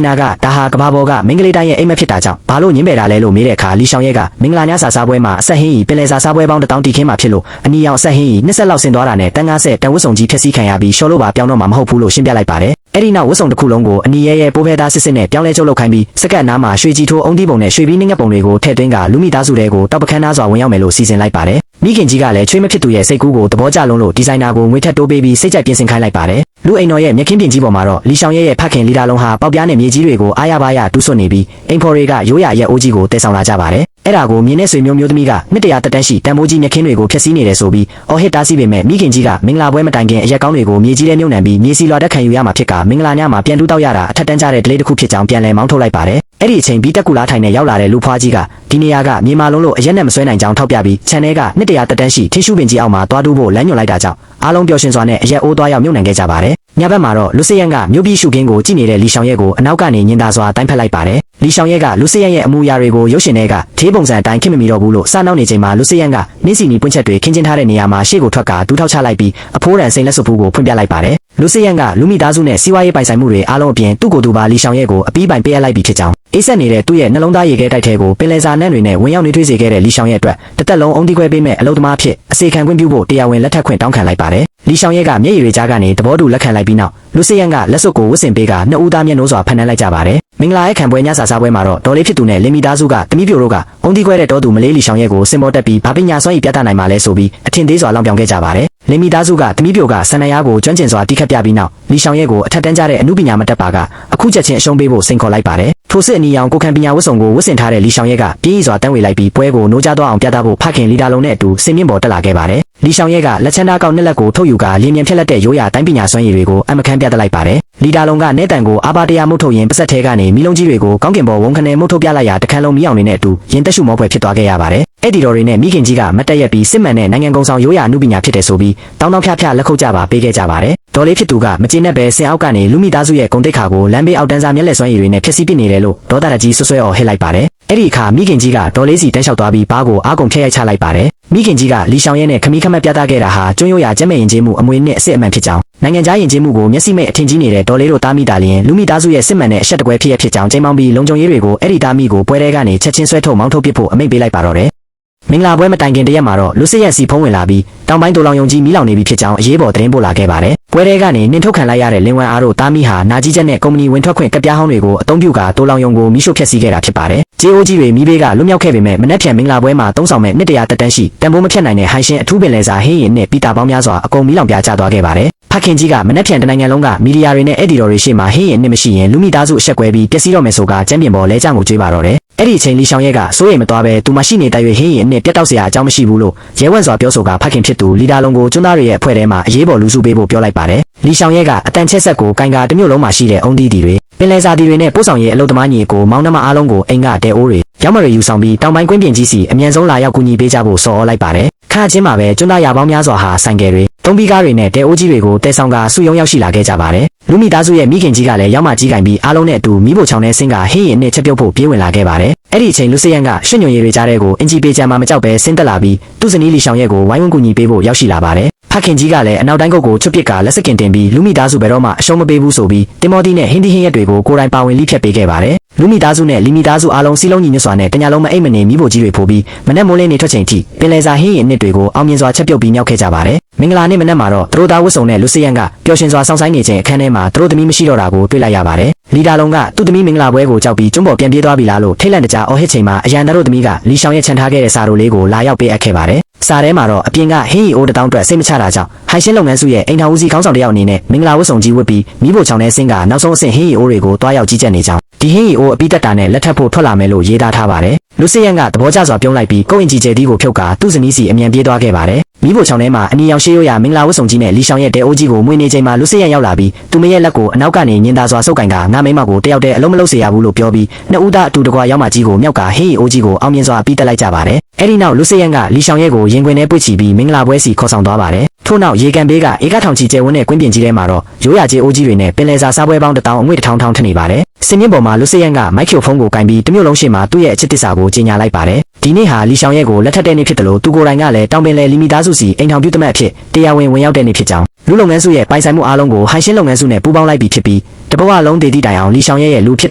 နာကဒါဟာကဘာပေါ်ကမင်္ဂလေးတိုင်းရဲ့အိမ်မက်ဖြစ်တာကြောင့်ဘာလို့ညှင်းပယ်တာလဲလို့မေးတဲ့အခါလီရှောင်ရဲ့ကမင်္ဂလာညစာစားပွဲမှာအဆက်ဟင်းကြီးပင်လယ်စာစားပွဲပေါင်း1000တီခင်းမှာဖြစ်လို့အနီရောင်အဆက်ဟင်းကြီး20လောက်ဆင်သွားတာနဲ့တန်း90တန်ဝတ်ဆောင်ကြီးဖျက်ဆီးခံရပြီးရှော်လို့ပါပြောင်းတော့မှာမဟုတ်ဘူးလို့ရှင်းပြလိုက်ပါတယ်အဲ့ဒီနောက်ဝတ်ဆောင်တစ်ခုလုံးကိုအနီရဲပိုးဖဲသားစစ်စစ်နဲ့ပြောင်းလဲကျုပ်လုပ်ခိုင်းပြီးစကတ်နားမှာရွှေကြည်ထိုးအုံးတီးပုံနဲ့ရွှေပြီးနှင်းငက်ပုံတွေကိုထည့်သွင်းကလူမိသားစုတွေကိုတောက်ပခန်းသားစွာဝင်ရောက်မယ်လို့စီစဉ်လိုက်ပါတယ်မိခင်ကြီးကလည်းချွေးမဖြစ်သူရဲ့စိတ်ကူးကိုသဘောကျလုံးလို့ဒီဇိုင်နာကိုငွေထက်တိုးပေးပြီးစိတ်ကြိုက်ပြင်ဆင်ခိုင်းလိုက်ပါတယ် လူအိမ်တော်ရဲ့မြက်ခင်းပြင်ကြီးပေါ်မှာတော့လီရှောင်ရဲ့ဖခင်လီဒါလုံးဟာပေါက်ပြားနဲ့မြေကြီးတွေကိုအားရပါးရတူးဆွနေပြီးအိမ်ဖော်တွေကရိုးရာရဲ့အိုးကြီးကိုတည်ဆောင်လာကြပါတယ်အဲ့ဒါကိုမြင်တဲ့ဆွေမျိုးမျိုးသမီးကနှစ်တရာတက်တန်းရှိတန်မိုးကြီးမြက်ခင်းတွေကိုဖျက်ဆီးနေတယ်ဆိုပြီးအော်ဟစ်တားဆီးပေမဲ့မိခင်ကြီးကမင်္ဂလာပွဲမတိုင်ခင်အရက်ကောင်းတွေကိုမြေကြီးထဲမြုပ်နှံပြီးမြေစီလွာတက်ခံယူရမှာဖြစ်ကမင်္ဂလာညမှာပြန်တူးတောက်ရတာအထက်တန်းကြတဲ့ဒလေးတစ်ခုဖြစ်ကြောင်းပြန်လည်မောင်းထုတ်လိုက်ပါတယ်အဲ့ဒီအချိန်ပြီးတက်ကူလာထိုင်နဲ့ရောက်လာတဲ့လူဖွားကြီးကဒီနေရာကမြေမာလုံးလို့အရက်နဲ့မဆွဲနိုင်ကြောင်းထောက်ပြပြီးခြံထဲကနှစ်တရာတက်တန်းရှိထင်းရှုပင်ကြီးအောက်မှာသွားတူးဖို့လမ်းညွှန်လိုက်တာကြောင့်အားလုံးပျော်ရွှင်စွာနဲ့အရက်အိုးသွားရောက်မြုပ်နှံခဲ့ကြပါတယ်ညဘက်မှာတော့လူစရန်ကမြို့ပြည်ရှုခင်းကိုကြည့်နေတဲ့လီရှောင်ရဲကိုအနောက်ကနေညင်သာစွာတိုင်းဖက်လိုက်ပါတယ်လီရှောင်ရဲကလူစရန်ရဲ့အမူအရာတွေကိုရုပ်ရှင်တွေကထေးပုံစံအတိုင်းခင်မမီတော့ဘူးလို့စနောက်နေချိန်မှာလူစရန်ကနင်းစီနီပွင့်ချက်တွေခင်းကျင်းထားတဲ့နေရာမှာရှေ့ကိုထွက်ကဒူးထောက်ချလိုက်ပြီးအဖိုးရန်စိန်လက်စွပ်ဖူးကိုဖွင့်ပြလိုက်ပါတယ်လူစရန်ကလူမိသားစုနဲ့စီးပွားရေးပိုင်ဆိုင်မှုတွေအားလုံးအပြင်သူ့ကိုယ်သူပါလီရှောင်ရဲကိုအပီးပိုင်ပေးအပ်လိုက်ပြီးဖြစ်ကြောင်းအေးဆက်နေတဲ့သူ့ရဲ့နှလုံးသားရေခဲတိုက်ထဲကိုပင်လယ်စာနန်းတွေနဲ့ဝင်ရောက်နေထွေးစေခဲ့တဲ့လီရှောင်ရဲအတွက်တစ်သက်လုံးအုံဒီခွဲပေးမဲ့အလုပ်သမားဖြစ်အစေခံခွင့်ပြုဖို့တရားဝင်လက်ထပ်ခွင့်တောင်းခံလိုက်ပါတယ်လီရှောင်ရဲကမျက်ရည်တွေကြားကနေသဘောတူလက်ခံလိုက်ပြီးနောက်လူစရန်ကလက်စွပ်ကိုဝတ်ဆင်ပေးကနှစ်ဦးသားမျက်နှိုးစွာဖန်ထမ်းလိုက်ကြပါတယ်မင်္ဂလာရဲ့ခံပွဲညစာစားပွဲမှာတော့ဒေါ်လေးဖြစ်သူနဲ့လင်မီသားစုကတမိပြိုတို့ကအုံဒီခွဲတဲ့တော်သူမလေးလီရှောင်ရဲကိုစင်ပေါ်တက်ပြီးဘာပညာစွမ်းရည်ပြသနိုင်မှာလဲဆိုပြီးအထင်သေးစွာလောင်ပြောင်ခဲ့ကြပါတယ်လင်မီသားစုကတမိပြိုကဆန္ဒရားကိုကျွမ်းကျင်စွာတိခတ်ပြပြီးနောက်လီရှောင်ရဲကိုအထက်တန်းကြတဲ့အမှုပညာမတက်ပါကအခုချက်ချင်းအရှုံးပေးဖို့စိန်ခေါ်လိုက်ပါတယ်ထိုစစ်အနီရောင်ကိုခံပညာဝတ်စုံကိုဝတ်ဆင်ထားတဲ့လီရှောင်ရဲကပြေးစွာတန်းဝေလိုက်ပြီးပွဲကိုနိုးကြသွားအောင်ပြသဖို့ဖခင်လီဒါလုံးနဲ့အတူစင်မြင့်ပေါ်တက်လာခဲ့ပါတယ်လီရှောင်ရဲကလက်ချမ်းသားကောက်နှစ်လက်ကိုထုတ်ယူကလင်းမြန်ဖြက်လက်တဲ့ရိုးရာတိုင်းပညာစွမ်းရည်တွေကိုအမခန်းပြသလိုက်ပါတယ်လီဒါလုံးကနဲတန်ကိုအာဘာတရားမှုထုတ်ရင်ပစက်ထဲကနေမီလုံးကြီးတွေကိုကောင်းကင်ပေါ်ဝုန်းခနဲမှုထုတ်ပြလိုက်ရာတခန်းလုံးမီးအောင်တွေနဲ့အတူရင်တက်ရှုမောပွဲဖြစ်သွားခဲ့ရပါတယ်အဲ့ဒီတော်တွေနဲ့မိခင်ကြီးကမတ်တက်ရက်ပြီးစစ်မှန်တဲ့နိုင်ငံကုံဆောင်ရိုးရာအမှုပညာဖြစ်တယ်ဆိုပြီးတောင်းတောင်းဖြားဖြားလက်ခုပ်ကြပါပေးခဲ့ကြပါတယ်ဒေါ်လေးဖြစ်သူကမကျေနပ်ပဲဆင်အောက်ကနေလူမိသားစုရဲ့ဂုံတိတ်ခါကိုလမ်းဘေးအောက်တန်းစားမျက်လက်စွမ်းရည်တွေနဲ့ဖျက်ဆီးပစ်နေတယ်လို့ဒေါသရကြီးဆွဆွဲအော်ဟစ်လိုက်ပါတယ်အဲ့ဒီအခါမိခင်ကြီးကဒေါ်လေးစီတန်းလျှောက်သွားပြီးဘားကိုအားကုန်ဖျက်ရိုက်ချလိုက်ပါတယ်မိခင်ကြီးကလီရှောင်ရဲနဲ့ခမီးခမက်ပြသခဲ့တာဟာကျွန်းရိုးရာကျက်မဲ့ရင်ကျေးမှုအမွေနဲ့အစစ်အမှန်ဖြစ်ကြောင်းနိုင်ငံခြားယဉ်ကျေးမှုကိုမျက်စိမဲ့အထင်ကြီးနေတဲ့ဒေါ်လေးတို့တားမိတာလျင်လူမိသားစုရဲ့စစ်မှန်တဲ့အဆက်တကွဲဖြစ်ကြောင်းချိန်မောင်းပြီးလုံခြုံရေးတွေကိုအဲ့ဒီတားမိကိုပွဲထဲကနေချက်ချင်းဆွဲထုတ်မောင်းထုတ်ပစ်ဖို့အမိန့်ပေးလိုက်ပါတော့တယ်မင်္ဂလာပွဲမတိုင်ခင်တရက်မှာတော့လူစစ်ရက်စီဖုံးဝင်လာပြီးတောင်ပိုင်းတူလောင်ယုံကြီးမီးလောင်နေပြီဖြစ်ကြောင်းအရေးပေါ်သတင်းပို့လာခဲ့ပါတယ်။ပွဲထဲကနေနှင်ထုတ်ခံလိုက်ရတဲ့လင်ဝမ်အားတို့တားမီဟာနာကြီးချက်နဲ့ကုမ္ပဏီဝင်ထွက်ခွင့်ကပ်ပြားဟောင်းတွေကိုအသုံးပြုကာတူလောင်ယုံကိုမီးရှို့ဖျက်ဆီးခဲ့တာဖြစ်ပါတယ်။JOကြီးတွေမီးဘေးကလွတ်မြောက်ခဲ့ပေမဲ့မနက်ဖြန်မင်္ဂလာပွဲမှာသုံးဆောင်မဲ့နှစ်တရာတက်တန်းရှိတန်ဖိုးမဖြတ်နိုင်တဲ့ဟိုင်ရှင်အထူးပင်လယ်စာဟင်းရင်နဲ့ပီတာပေါင်းများစွာအကုန်မီးလောင်ပြကျသွားခဲ့ပါတယ်။ဖခင်ကြီးကမနက်ဖြန်တနိုင်ငံလုံးကမီဒီယာတွေနဲ့အဲ့ဒီတော်တွေရှေ့မှာဟင်းရင်နဲ့မရှိရင်လူမိသားစုအဆက်ကွဲပြီးပျက်စီးတော့မယ်ဆိုကကျမ်းပြင်ပေါ်လဲကြကိုကြွေးပါတော့တယ်။အဲ့ဒီအချိန်လီရှောင်ရဲကစိုးရိမ်မသွားပဲသူမရှိနေတဲ့ရွေဟင်းရင်နဲ့ပြတ်တောက်စရာအကြောင်းမရှိဘူးလို့ရဲဝံ့စွာပြောဆိုကဖခင်ဖြစ်သူလီဒါလုံးကိုကျွန်းသားတွေရဲ့အဖွဲ့ထဲမှာအရေးပေါ်လူစုပေးဖို့ပြောလိုက်ပါတယ်။လီရှောင်ရဲကအတန်ချက်ဆက်ကိုကင်ကာတစ်မျိုးလုံးမှာရှိတဲ့အုံဒီတီတွေပင်လယ်စာတီတွေနဲ့ပို့ဆောင်ရေးအလုပ်သမားညီကိုမောင်းနှမအားလုံးကိုအိမ်ကတဲအိုးတွေရောက်မရယူဆောင်ပြီးတောင်ပိုင်းကွင်းပြင်ကြီးစီအမြန်ဆုံးလာရောက်ကူညီပေးကြဖို့ဆော်ဩလိုက်ပါတယ်။ခါချင်းမှာပဲကျွန်းသားရပေါင်းများစွာဟာဆိုင်ကယ်တွေသုံးပြီးကားတွေနဲ့တဲအိုးကြီးတွေကိုတဲဆောင်ကစုယုံရောက်ရှိလာခဲ့ကြပါတယ်။လူမိသားစုရဲ့မိခင်ကြီးကလည်းရောက်မှကြီးကင်ပြီးအားလုံးနဲ့အတူမိဖို့ချောင်းနဲ့ဆင်းကဟင်းရင်နဲ့ချက်ပြုတ်ဖို့ပြေးဝင်လာခဲ့ပါတယ်။အဲ့ဒီအချိန်လူစရန်ကရွှေညွန်ရည်တွေကြားတဲ့ကိုအင်ဂျီပေးချမ်းမှမကြောက်ပဲဆင်းသက်လာပြီးသူ့ဇနီးလီရှောင်ရဲကိုဝိုင်းဝန်းကူညီပေးဖို့ရောက်ရှိလာပါတယ်။ဖခင်ကြီးကလည်းအနောက်တိုင်းကုတ်ကိုချွတ်ပစ်ကလက်စကင်တင်ပြီးလူမိသားစုဘယ်တော့မှအရှုံးမပေးဘူးဆိုပြီးတင်မော်တီနဲ့ဟင်းသီးဟင်းရက်တွေကိုကိုယ်တိုင်ပါဝင်လိဖြတ်ပေးခဲ့ပါတယ်။လူမိသားစုနဲ့လီမိသားစုအားလုံးစီးလုံးညီညွတ်စွာနဲ့တညာလုံးမအိမ်မနေမိဖို့ကြီးတွေဖိုးပြီးမနေ့မိုးလင်းနေထွက်ချိန်ထိပင်လယ်စာဟင်းရင်နှစ်တွေကိုအောင်မြင်စွာချက်ပြုတ်ပြီးမြောက်ခဲ့ကြပါတယ်။မင်္ဂလာနေ့မနက်မှာတော့သူတို့သားဝတ်စုံနဲ့လူစရန်ကပျော်ရွှင်စွာစောင့်ဆိုင်နေခြင်းအခန်းထဲမှာသူတို့သမီးမရှိတော့တာကိုတွေ့လိုက်ရပါတယ်။လီဒါလုံးကသူ့သမီးမင်္ဂလာပွဲကိုကြောက်ပြီးကျွန်းပေါ်ပြန်ပြေးသွားပြီလားလို့ထိတ်လန့်တကြားအော်ဟစ်ချိန်မှာအရန်တို့သမီးကလီရှောင်ရဲ့ခြံထားခဲ့တဲ့စာတို့လေးကိုလာရောက်ပေးအပ်ခဲ့ပါတယ်။စာထဲမှာတော့အပြင်ကဟင်းရီအိုးတထောင်အတွက်စိတ်မချတာကြောင့်ဟိုင်ရှင်းလုပ်ငန်းစုရဲ့အိမ်ထောင်ဦးစီးခေါင်းဆောင်တယောက်အနေနဲ့မင်္ဂလာဝတ်စုံကြီးဝတ်ပြီးမိဖို့ချောင်းနဲ့ဆင်းကနောက်ဆုံးအဆင့်ဟင်းရီအိုးတွေကိုတွားရောက်ကြီးကြပ်နေကြောင်းဒီဟင်းရီအိုးအပိတက်တာနဲ့လက်ထပ်ဖို့ထွက်လာမယ်လို့ရေးသားထားပါတယ်။လူစရန်ကသဘောကျစွာပြုံးလိုက်ပြီးကိုယ့်အင်ဂျီကျဲဒီကိုဖြုတ်ကာသူ့ဇနီးစီအမြန်ပြေးသွားခဲ့ပါတယ်။မိဖို့ချောင်းထဲမှာအနီရောင်ရှေးရိုးရာမင်္ဂလာဝတ်စုံကြီးနဲ့လီရှောင်ရဲ့တဲအိုးကြီးကိုမွေးနေချိန်မှာလူစရန်ရောက်လာပြီးသူမရဲ့လက်ကိုအနောက်ကနေညင်သာစွာဆုပ်ကင်ကငါမိမကိုတယောက်တည်းအလုံးမလုံးစေရဘူးလို့ပြောပြီးနှစ်ဦးသားအတူတကွရောက်မှကြီးကိုမြောက်ကဟင်းရီအိုးကြီးကိုအောင်မြင်စွာပြီးတက်လိုက်ကြပါတယ်။အဲ့ဒီနောက်လူစရန်ကလီရှောင်ရဲ့ကိုရင်ခွင်ထဲပွေ့ချီပြီးမင်္ဂလာပွဲစီခေါ်ဆောင်သွားပါတယ်။ထို့နောက်ရေကန်ဘေးကဧကထောင်ချီကျဲဝန်းတဲ့ကွင်းပြင်ကြီးထဲမှာတော့ရိုးရာကြီးအိုးကြီးတွေနဲ့ပင်လယ်စာစားပွဲပေါင်း1000အငွေ့1000ထောင်ထနေပါတယ်။စင်မြင့်ပေါ်မှာလူစရန်ကမိုက်ခရိုဖုန်းကိုကင်ပြီးတမျိုးလုံးရှေ့မှာသူ့ရဲ့အချစ်တစ္ဆာကိုကြေညာလိုက်ပါတယ်။ဒီနေ့ဟာလီရှောင်ရဲ့ကိုလက်ထပ်တဲ့နေ့ဖြစ်တယ်လို့သူကိုယ်တိုင်ကလည်းတောင်ပင်လယ်လီမီသားစုစီအိမ်ထောင်ပြုတ်တဲ့အဖြစ်တရားဝင်ရောက်တဲ့နေ့ဖြစ်ကြောင်းလူလုပ်ငန်းစုရဲ့ပိုင်ဆိုင်မှုအားလုံးကိုဟိုင်ရှင်းလုပ်ငန်းစုနဲ့ပူးပေါင်းလိုက်ပြီးဖြစ်ပြီးတဘဝလုံးတည်တည်တိုင်အောင်လီရှောင်ရဲ့လူဖြစ်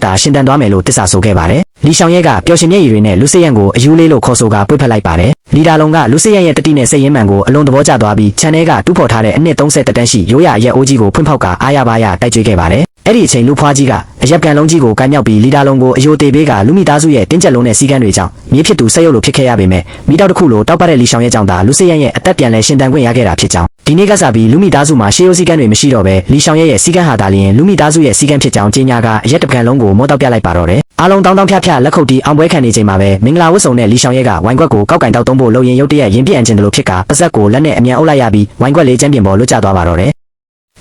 တာရှင်တန်သွားမယ်လို့တစ္ဆာဆိုခဲ့ပါတယ်။လီရှောင်ရဲ့ကပျော်ရှင်မျက်ရည်တွေနဲ့လူစရန်ကိုအယူလေးလို့ခေါ်ဆိုကာပွေ့ဖက်လိုက်ပါတယ်။လီဒါလုံးကလူစရန်ရဲ့တတိနဲ့စိတ်ရင်းမှန်ကိုအလွန်သဘောကျသွားပြီးခြံထဲကတူးဖော်ထားတဲ့အနှစ်30တက်တန်းရှိရိုးရာရက်အိုးကြီးကိုဖွင့်ဖောက်ကအားရပါရတိုက်ကြွေးခဲ့ပါတယ် အဲ့ဒီအချိန်လူဖွားကြီးကအရက်ကန်လုံးကြီးကိုကိုင်းမြောက်ပြီးလီတာလုံးကိုအယိုသေးပေးကလူမိသားစုရဲ့တင်းကျပ်လုံးနဲ့စီကန်းတွေကြောင့်မြေဖြစ်သူဆက်ရုပ်လိုဖြစ်ခဲ့ရပေမဲ့မိတောက်တစ်ခုလိုတောက်ပတဲ့လီရှောင်ရဲ့ကြောင့်သာလူစိတ်ရဲ့အသက်ပြန်လဲရှင်တန်ခွင့်ရခဲ့တာဖြစ်ကြောင်းဒီနေ့ကစပြီးလူမိသားစုမှာရှေးရိုးစီကန်းတွေမရှိတော့ဘဲလီရှောင်ရဲ့စီကန်းဟာသာလျှင်လူမိသားစုရဲ့စီကန်းဖြစ်ကြောင်းကြေညာကအရက်တပကံလုံးကိုမောတောက်ပြလိုက်ပါတော့တယ်အားလုံးတောင်းတောင်းဖြဖြလက်ခုပ်တီးအောင်ပွဲခံနေချိန်မှာပဲမင်္ဂလာဝတ်စုံနဲ့လီရှောင်ရဲ့ကဝိုင်ကွက်ကိုကောက်ကင်တောက်သုံးဖို့လုံရင်ရုတ်တရက်ရင်ပြည့်အန်ချင်တယ်လို့ဖြစ်ကပါဇက်ကိုလက်နဲ့အမြန်အုပ်လိုက်ရပြီးဝိုင်ကွက်လေးကျန်းပြင်ပေါ်လွတ်ကျသွားပါတော့တယ်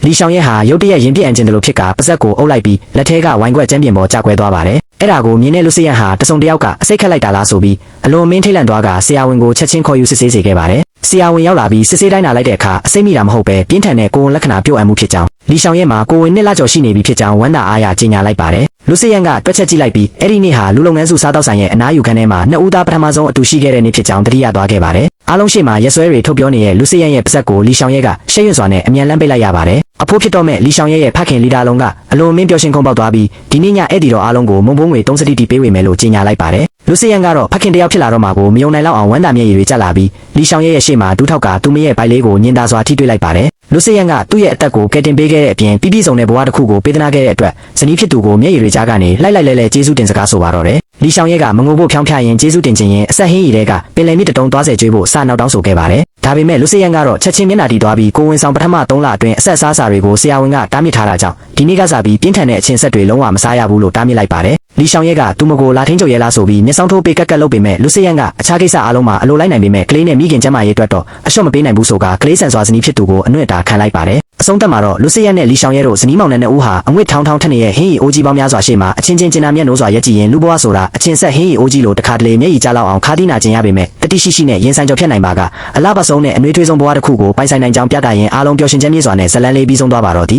လီရှောင်ရဲ့ဟာရုတ်တရက်ရင်ပြည့်အန်ချင်တယ်လို့ဖြစ်ကပါဇက်ကိုအုပ်လိုက်ပြီးလက်ထဲကဝိုင်ကွက်ကျန်းပြင်ပေါ်ကျကွဲသွားပါတယ်အဲ့ဒါကိုမြင်တဲ့လူစိရန်ဟာတစုံတယောက်ကအစိတ်ခတ်လိုက်တာလားဆိုပြီးအလွန်မင်းထိတ်လန့်သွားကဆရာဝန်ကိုချက်ချင်းခေါ်ယူစစ်ဆေးစေခဲ့ပါတယ်ဆရာဝန်ရောက်လာပြီးစစ်ဆေးတိုင်းလာလိုက်တဲ့အခါအစိတ်မိတာမဟုတ်ပဲပြင်းထန်တဲ့ကိုယ်ဝန်လက္ခဏာပြုတ်အပ်မှုဖြစ်ကြောင်းလီရှောင်ရဲ့မှာကိုယ်ဝန်နှစ်လကျော်ရှိနေပြီဖြစ်ကြောင်းဝမ်းသာအားရကြေညာလိုက်ပါတယ်လူစိရန်ကတွက်ချက်ကြည့်လိုက်ပြီးအဲ့ဒီနေ့ဟာလူလုပ်ငန်းစုစားတောက်ဆိုင်ရဲ့အနားယူခန်းထဲမှာနှစ်ဦးသားပထမဆုံးအတူရှိခဲ့တဲ့နေ့ဖြစ်ကြောင်းတတိယသွားခဲ့ပါတယ်အားလုံးရှိမှရက်စွဲတွေထုတ်ပြောနေတဲ့လူစိရန်ရဲ့ပါဇက်ကိုလီရှောင်ရဲ့ကရှက်ရွံ့စွာနဲ့အမြန်လန်းပိတ်လိုက်ရပါတယ်အဖိုးဖြစ်တော့မဲ့လီရှောင်ရဲ့ဖခင်လီတာလုံးကအလွန်မင်းပျော်ရွှင်ခုန်ပေါက်သွားပြီးဒီနေ့ညအဲ့ဒီတော့အားလုံးကိုမုံဘုံငွေ30တီပေးဝေမယ်လို့ကြေညာလိုက်ပါတယ်လူစိရန်ကတော့ဖခင်တယောက်ဖြစ်လာတော့မှကိုမယုံနိုင်လောက်အောင်ဝမ်းသာမျက်ရည်တွေကျလာပြီးလီရှောင်ရဲ့ရှေ့မှာဒူးထောက်ကသူမရဲ့ဘိုင်လေးကိုညင်သာစွာထိတွေ့လိုက်ပါတယ်လူစိရန်ကသူ့ရဲ့အသက်ကိုကယ်တင်ပေးခဲ့တဲ့အပြင်ပြည့်စုံတဲ့ဘဝတစ်ခုကိုပေးသနာခဲ့တဲ့အတွက်ဇနီးဖြစ်သူကိုမျက်ရည်တွေကြားကနေလိုက်လဲကျေးဇူးတင်စကားဆိုပါတော့တယ်လီရှောင်ရဲ့ကမငိုဖို့ဖြောင်းဖြရင်ကျေးဇူးတင်ခြင်းရင်အဆက်ဟင်းရည်တွေကပင်လယ်မြစ်တတုံးသွားစေကျွေးဖို့စာနောက်တောင်းဆိုခဲ့ပါတယ်ဒါပေမဲ့လူစိရန်ကတော့ချက်ချင်းမျက်နှာတီးသွားပြီးကိုဝင်ဆောင်ပထမ3လအတွင်းအဆက်စားစာတွေကိုဆရာဝန်ကတားမြစ်ထားတာကြောင့်ဒီနေ့ကစပြီးပြင်းထန်တဲ့အချင်းဆက်တွေလုံးဝမစားရဘူးလို့တားမြစ်လိုက်ပါတယ်လီရှောင်ရဲ့ကသူမကိုလာထင်းချုပ်ရဲလားဆိုပြီးမျက်စောင်းထိုးပေးကက်ကလုပ်ပေမဲ့လူစိရန်ကအခြားကိစ္စအလုံးမှာအလိုလိုက်နိုင်ပေမဲ့ကလေးနဲ့မိခင်ကျမရဲ့အတွက်တော့အလျှော့မပေးနိုင်ဘူးဆိုကကလေးဆန်စွာဇနီးဖြစ်သူကိုအနှွင့်တာခံလိုက်ပါတယ်အဆုံးသတ်မှာတော့လူစိရန်နဲ့လီရှောင်ရဲ့တို့ဇနီးမောင်နှံနှစ်ဦးဟာအငွေ့ထောင်းထက်နေတဲ့ဟင်းရီအိုးကြီးပေါင်းများစွာရှေ့မှာအချင်းချင်းကျင်နာမျက်နှိုးစွာရက်ကြည့်ရင်လူဘဝဆိုတာအချင်းဆက်ဟင်းရီအိုးကြီးလိုတစ်ခါတလေမျက်ရည်ကျလောက်အောင်ခါးသီးနာကျင်ရပေမဲ့တတိရှိနဲ့ရင်ဆိုင်ကြော်ဖြတ်နိုင်ပါကအလားပါဆုံးနဲ့အနှွေးထွေးဆုံးဘဝတစ်ခုကိုပိုင်ဆိုင်နိုင်ကြောင်းပြသရင်အားလုံးပျော်ရွှင်ခြင်းမြေစွာနဲ့ဇလန်းလေးပြီးဆုံးသွားပါတော့သည်